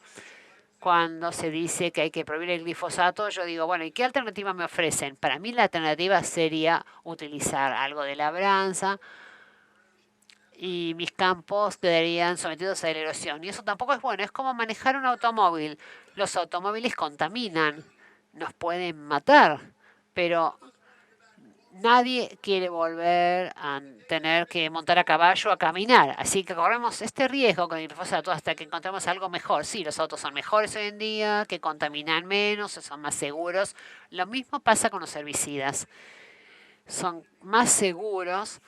cuando se dice que hay que prohibir el glifosato, yo digo, bueno, ¿y qué alternativa me ofrecen? Para mí la alternativa sería utilizar algo de labranza y mis campos quedarían sometidos a la erosión. Y eso tampoco es bueno, es como manejar un automóvil. Los automóviles contaminan, nos pueden matar, pero nadie quiere volver a tener que montar a caballo a caminar. Así que corremos este riesgo con el glifosato hasta que encontremos algo mejor. Sí, los autos son mejores hoy en día, que contaminan menos, son más seguros. Lo mismo pasa con los herbicidas. Son más seguros,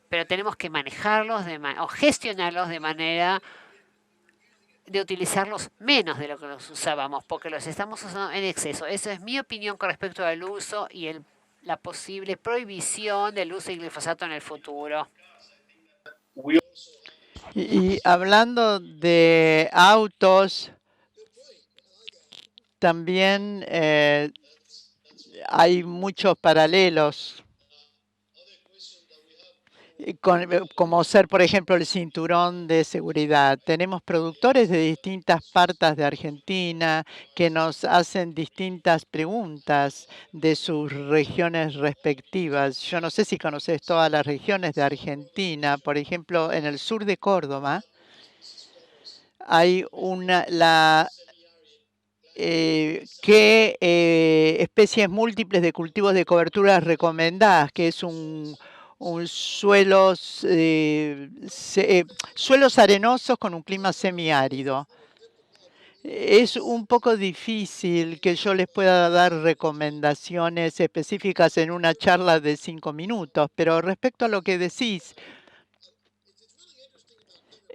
pero tenemos que manejarlos o gestionarlos de manera de utilizarlos menos de lo que los usábamos, porque los estamos usando en exceso. Esa es mi opinión con respecto al uso y la posible prohibición del uso de glifosato en el futuro. Y hablando de autos, también hay muchos paralelos, como ser, por ejemplo, el cinturón de seguridad. Tenemos productores de distintas partes de Argentina que nos hacen distintas preguntas de sus regiones respectivas. Yo no sé si conoces todas las regiones de Argentina. Por ejemplo, en el sur de Córdoba hay qué especies múltiples de cultivos de cobertura recomendadas, que es un suelos arenosos con un clima semiárido. Es un poco difícil que yo les pueda dar recomendaciones específicas en una charla de 5 minutos, pero respecto a lo que decís,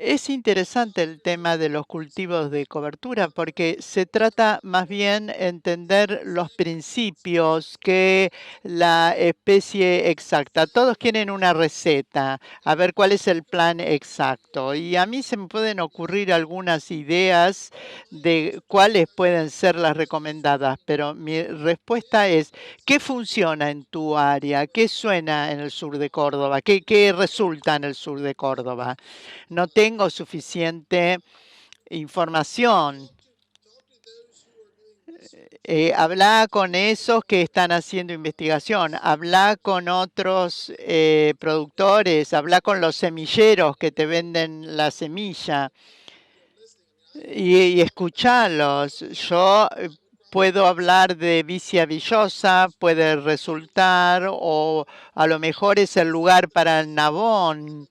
es interesante el tema de los cultivos de cobertura porque se trata más bien de entender los principios que la especie exacta. Todos quieren una receta, a ver cuál es el plan exacto. Y a mí se me pueden ocurrir algunas ideas de cuáles pueden ser las recomendadas, pero mi respuesta es, ¿qué funciona en tu área? ¿Qué suena en el sur de Córdoba? ¿Qué resulta en el sur de Córdoba? No tengo suficiente información. Habla con esos que están haciendo investigación, habla con otros productores, habla con los semilleros que te venden la semilla y escucharlos. Yo puedo hablar de Vicia Villosa, puede resultar, o a lo mejor es el lugar para el nabón,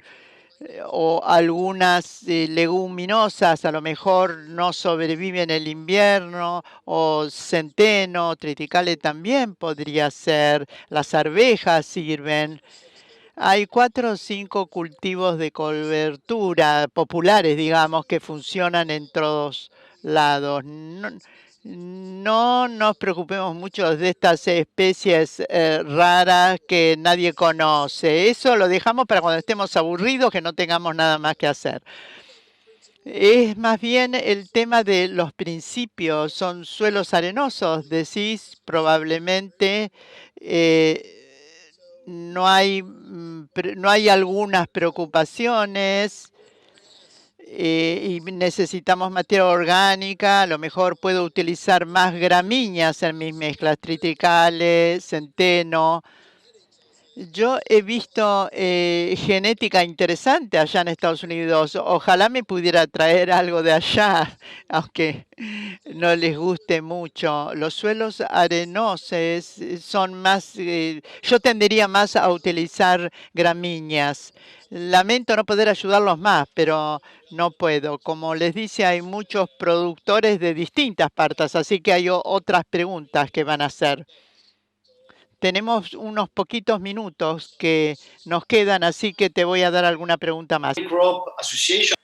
o algunas leguminosas a lo mejor no sobreviven el invierno, o centeno, triticale también podría ser, las arvejas sirven. Hay 4 o 5 cultivos de cobertura populares, digamos, que funcionan en todos lados. No nos preocupemos mucho de estas especies raras que nadie conoce. Eso lo dejamos para cuando estemos aburridos, que no tengamos nada más que hacer. Es más bien el tema de los principios. Son suelos arenosos, decís, probablemente. No hay algunas preocupaciones y necesitamos materia orgánica, a lo mejor puedo utilizar más gramíneas en mis mezclas, triticales, centeno. Yo he visto genética interesante allá en Estados Unidos. Ojalá me pudiera traer algo de allá, aunque no les guste mucho. Los suelos arenosos son más, yo tendería más a utilizar gramíneas. Lamento no poder ayudarlos más, pero no puedo. Como les dice, hay muchos productores de distintas partes, así que hay otras preguntas que van a hacer. Tenemos unos poquitos minutos que nos quedan, así que te voy a dar alguna pregunta más. Crop Association.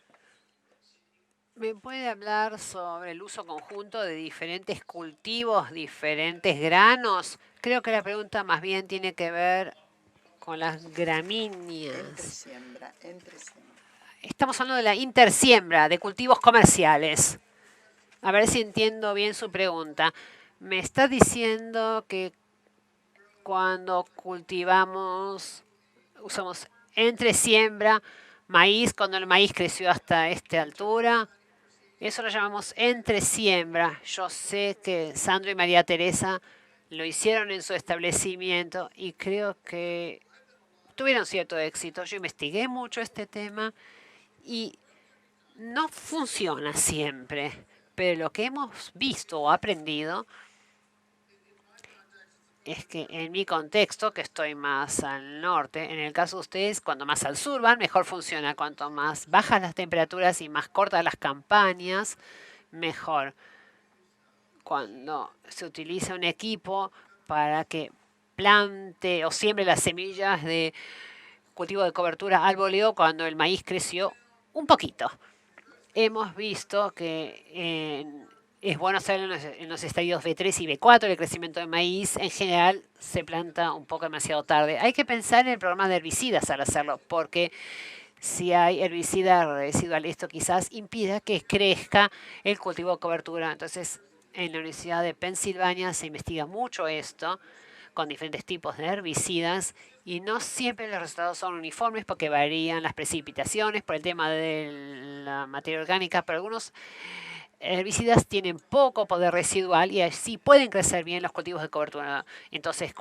¿Me puede hablar sobre el uso conjunto de diferentes cultivos, diferentes granos? Creo que la pregunta más bien tiene que ver con las gramíneas. Estamos hablando de la intersiembra de cultivos comerciales. A ver si entiendo bien su pregunta. Me está diciendo que cuando cultivamos, usamos entre siembra maíz, cuando el maíz creció hasta esta altura. Eso lo llamamos entre siembra. Yo sé que Sandro y María Teresa lo hicieron en su establecimiento y creo que tuvieron cierto éxito. Yo investigué mucho este tema y no funciona siempre, pero lo que hemos visto o aprendido es que en mi contexto, que estoy más al norte, en el caso de ustedes, cuando más al sur van, mejor funciona. Cuanto más bajas las temperaturas y más cortas las campañas, mejor. Cuando se utiliza un equipo para que plante o siembre las semillas de cultivo de cobertura al boleo cuando el maíz creció un poquito. Hemos visto que es bueno hacerlo en los estadios B3 y B4, el crecimiento de maíz en general se planta un poco demasiado tarde. Hay que pensar en el programa de herbicidas al hacerlo, porque si hay herbicida residual, esto quizás impida que crezca el cultivo de cobertura. Entonces, en la Universidad de Pensilvania se investiga mucho esto con diferentes tipos de herbicidas y no siempre los resultados son uniformes porque varían las precipitaciones por el tema de la materia orgánica, pero algunos herbicidas tienen poco poder residual y así pueden crecer bien los cultivos de cobertura. Entonces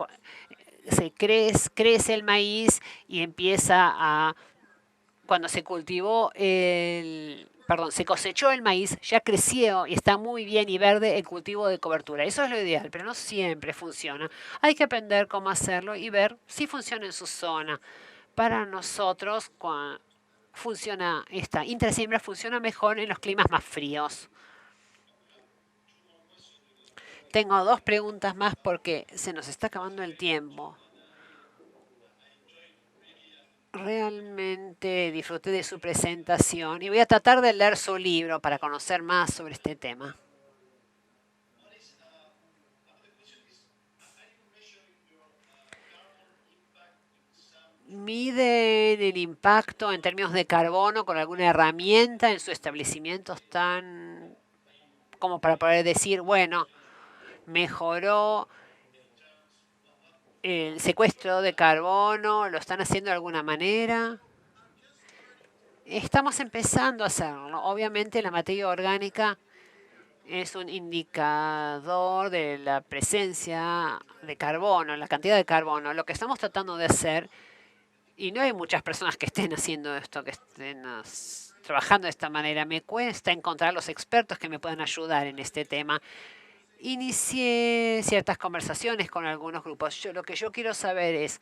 se crece el maíz y empieza a... Cuando se cultivó se cosechó el maíz, ya creció y está muy bien y verde el cultivo de cobertura. Eso es lo ideal, pero no siempre funciona. Hay que aprender cómo hacerlo y ver si funciona en su zona. Para nosotros, esta intersiembra funciona mejor en los climas más fríos. Tengo dos preguntas más porque se nos está acabando el tiempo. Realmente disfruté de su presentación y voy a tratar de leer su libro para conocer más sobre este tema. ¿Miden el impacto en términos de carbono con alguna herramienta en su establecimiento? ¿Están como para poder decir, bueno, mejoró el secuestro de carbono? ¿Lo están haciendo de alguna manera? Estamos empezando a hacerlo. Obviamente la materia orgánica es un indicador de la presencia de carbono, la cantidad de carbono. Lo que estamos tratando de hacer, y no hay muchas personas que estén haciendo esto, que estén trabajando de esta manera, me cuesta encontrar los expertos que me puedan ayudar en este tema. Inicié ciertas conversaciones con algunos grupos. Lo que yo quiero saber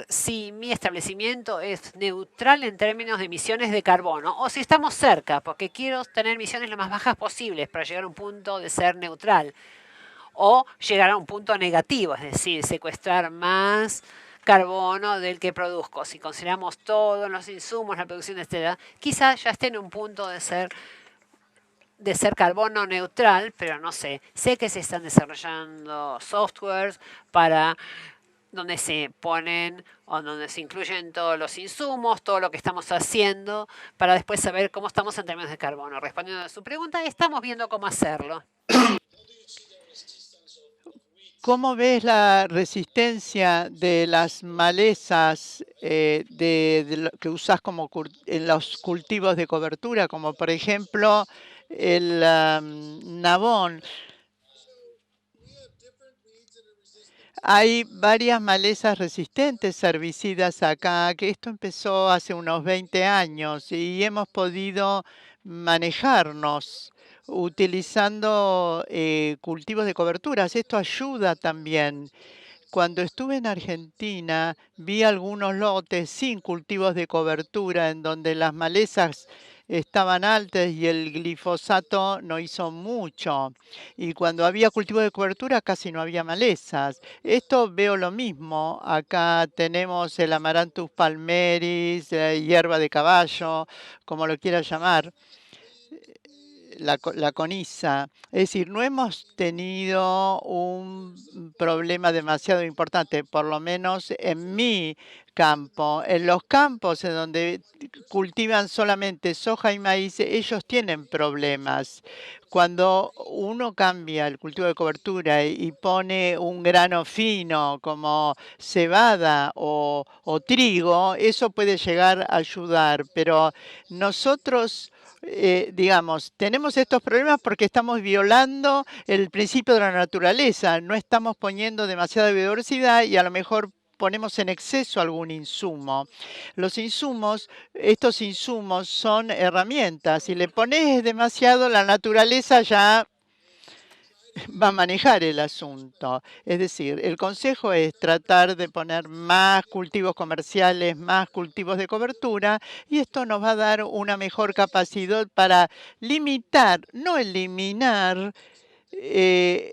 si mi establecimiento es neutral en términos de emisiones de carbono o si estamos cerca, porque quiero tener emisiones lo más bajas posibles para llegar a un punto de ser neutral o llegar a un punto negativo, es decir, secuestrar más carbono del que produzco. Si consideramos todos los insumos, la producción, etc., quizás ya esté en un punto de ser carbono neutral, pero no sé. Sé que se están desarrollando softwares para donde se ponen o donde se incluyen todos los insumos, todo lo que estamos haciendo, para después saber cómo estamos en términos de carbono. Respondiendo a su pregunta, estamos viendo cómo hacerlo. ¿Cómo ves la resistencia de las malezas que usas como en los cultivos de cobertura, como por ejemplo el nabón? Hay varias malezas resistentes herbicidas acá, que esto empezó hace unos 20 años y hemos podido manejarnos utilizando cultivos de coberturas. Esto ayuda también. Cuando estuve en Argentina, vi algunos lotes sin cultivos de cobertura en donde las malezas estaban altas y el glifosato no hizo mucho. Y cuando había cultivos de cobertura casi no había malezas. Esto veo lo mismo. Acá tenemos el Amaranthus palmeris, hierba de caballo, como lo quiera llamar, la coniza. Es decir, no hemos tenido un problema demasiado importante, por lo menos en mi campo. En los campos en donde cultivan solamente soja y maíz, ellos tienen problemas. Cuando uno cambia el cultivo de cobertura y pone un grano fino como cebada o trigo, eso puede llegar a ayudar, pero nosotros digamos, tenemos estos problemas porque estamos violando el principio de la naturaleza, no estamos poniendo demasiada biodiversidad y a lo mejor ponemos en exceso algún insumo. Los insumos, estos insumos son herramientas. Si le pones demasiado, la naturaleza ya va a manejar el asunto. Es decir, el consejo es tratar de poner más cultivos comerciales, más cultivos de cobertura, y esto nos va a dar una mejor capacidad para limitar, no eliminar eh,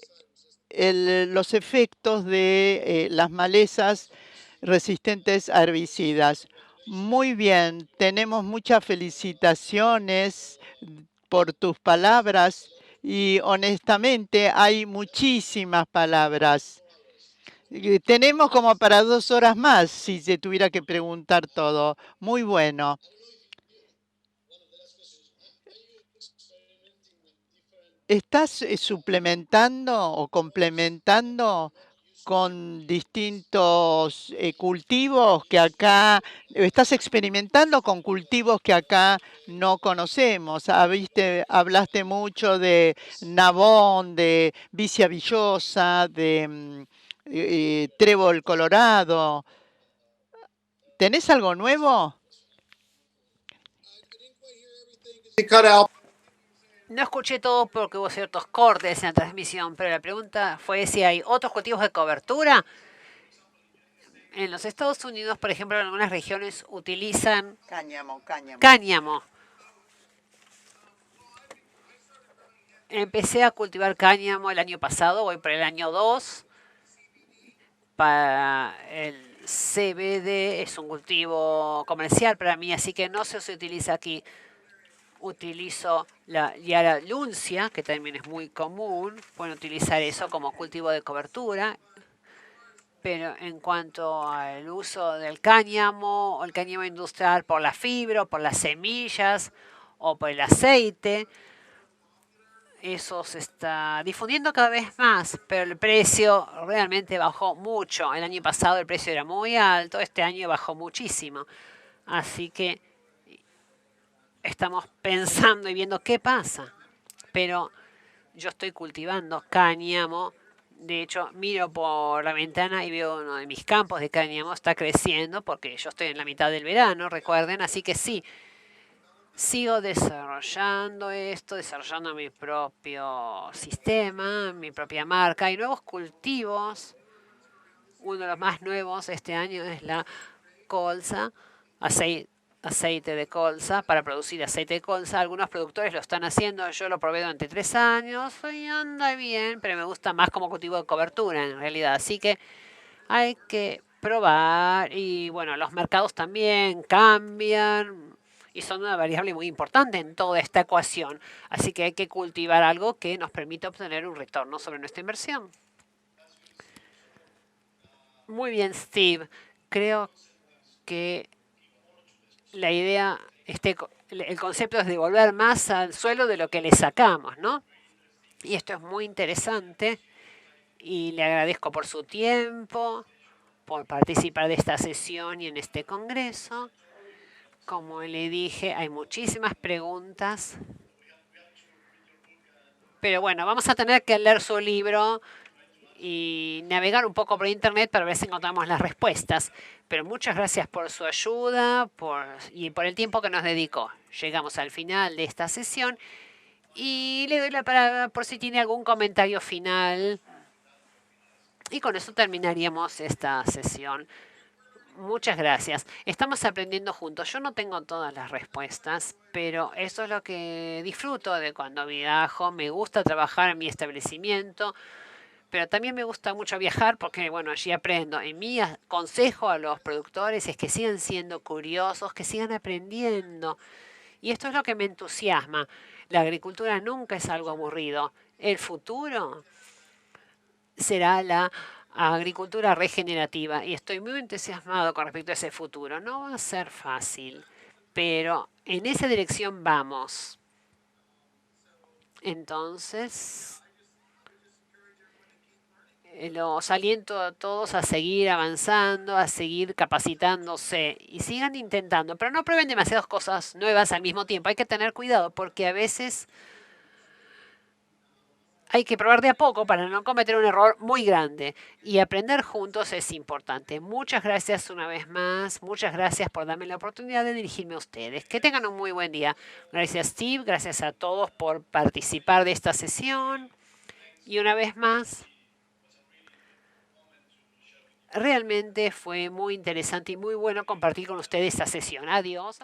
los efectos de las malezas resistentes a herbicidas. Muy bien, tenemos muchas felicitaciones por tus palabras y honestamente hay muchísimas palabras. Tenemos como para 2 horas más si se tuviera que preguntar todo. Muy bueno. ¿Estás suplementando o complementando con distintos cultivos que acá, estás experimentando con cultivos que acá no conocemos? Hablaste mucho de nabón, de vicia villosa, de trébol colorado. ¿Tenés algo nuevo? He cut out. No escuché todo porque hubo ciertos cortes en la transmisión, pero la pregunta fue si hay otros cultivos de cobertura. En los Estados Unidos, por ejemplo, en algunas regiones utilizan cáñamo. Empecé a cultivar cáñamo el año pasado, voy por el año 2. Para el CBD es un cultivo comercial para mí, así que no se utiliza aquí. Utilizo la Yarraluncia, que también es muy común. Pueden utilizar eso como cultivo de cobertura. Pero en cuanto al uso del cáñamo o el cáñamo industrial por la fibra, o por las semillas o por el aceite, eso se está difundiendo cada vez más, pero el precio realmente bajó mucho. El año pasado el precio era muy alto, este año bajó muchísimo. Así que estamos pensando y viendo qué pasa. Pero yo estoy cultivando cáñamo. De hecho, miro por la ventana y veo uno de mis campos de cáñamo está creciendo porque yo estoy en la mitad del verano, recuerden. Así que sí, sigo desarrollando esto, desarrollando mi propio sistema, mi propia marca. Hay nuevos cultivos. Uno de los más nuevos este año es la colza, aceite de colza, para producir aceite de colza. Algunos productores lo están haciendo, yo lo probé durante 3 años y anda bien, pero me gusta más como cultivo de cobertura en realidad. Así que hay que probar y bueno, los mercados también cambian y son una variable muy importante en toda esta ecuación. Así que hay que cultivar algo que nos permita obtener un retorno sobre nuestra inversión. Muy bien, Steve. Creo que la idea, el concepto es devolver más al suelo de lo que le sacamos, ¿no? Y esto es muy interesante y le agradezco por su tiempo, por participar de esta sesión y en este congreso. Como le dije, hay muchísimas preguntas. Pero bueno, vamos a tener que leer su libro y navegar un poco por internet para ver si encontramos las respuestas. Pero muchas gracias por su ayuda y por el tiempo que nos dedicó. Llegamos al final de esta sesión y le doy la palabra por si tiene algún comentario final. Y con eso terminaríamos esta sesión. Muchas gracias. Estamos aprendiendo juntos. Yo no tengo todas las respuestas, pero eso es lo que disfruto de cuando viajo. Me gusta trabajar en mi establecimiento, pero también me gusta mucho viajar porque, bueno, allí aprendo. Y mi consejo a los productores es que sigan siendo curiosos, que sigan aprendiendo. Y esto es lo que me entusiasma. La agricultura nunca es algo aburrido. El futuro será la agricultura regenerativa y estoy muy entusiasmado con respecto a ese futuro. No va a ser fácil, pero en esa dirección vamos. Entonces, los aliento a todos a seguir avanzando, a seguir capacitándose y sigan intentando, pero no prueben demasiadas cosas nuevas al mismo tiempo. Hay que tener cuidado porque a veces hay que probar de a poco para no cometer un error muy grande y aprender juntos es importante. Muchas gracias una vez más. Muchas gracias por darme la oportunidad de dirigirme a ustedes. Que tengan un muy buen día. Gracias Steve, gracias a todos por participar de esta sesión. Y una vez más, realmente fue muy interesante y muy bueno compartir con ustedes esta sesión. Adiós.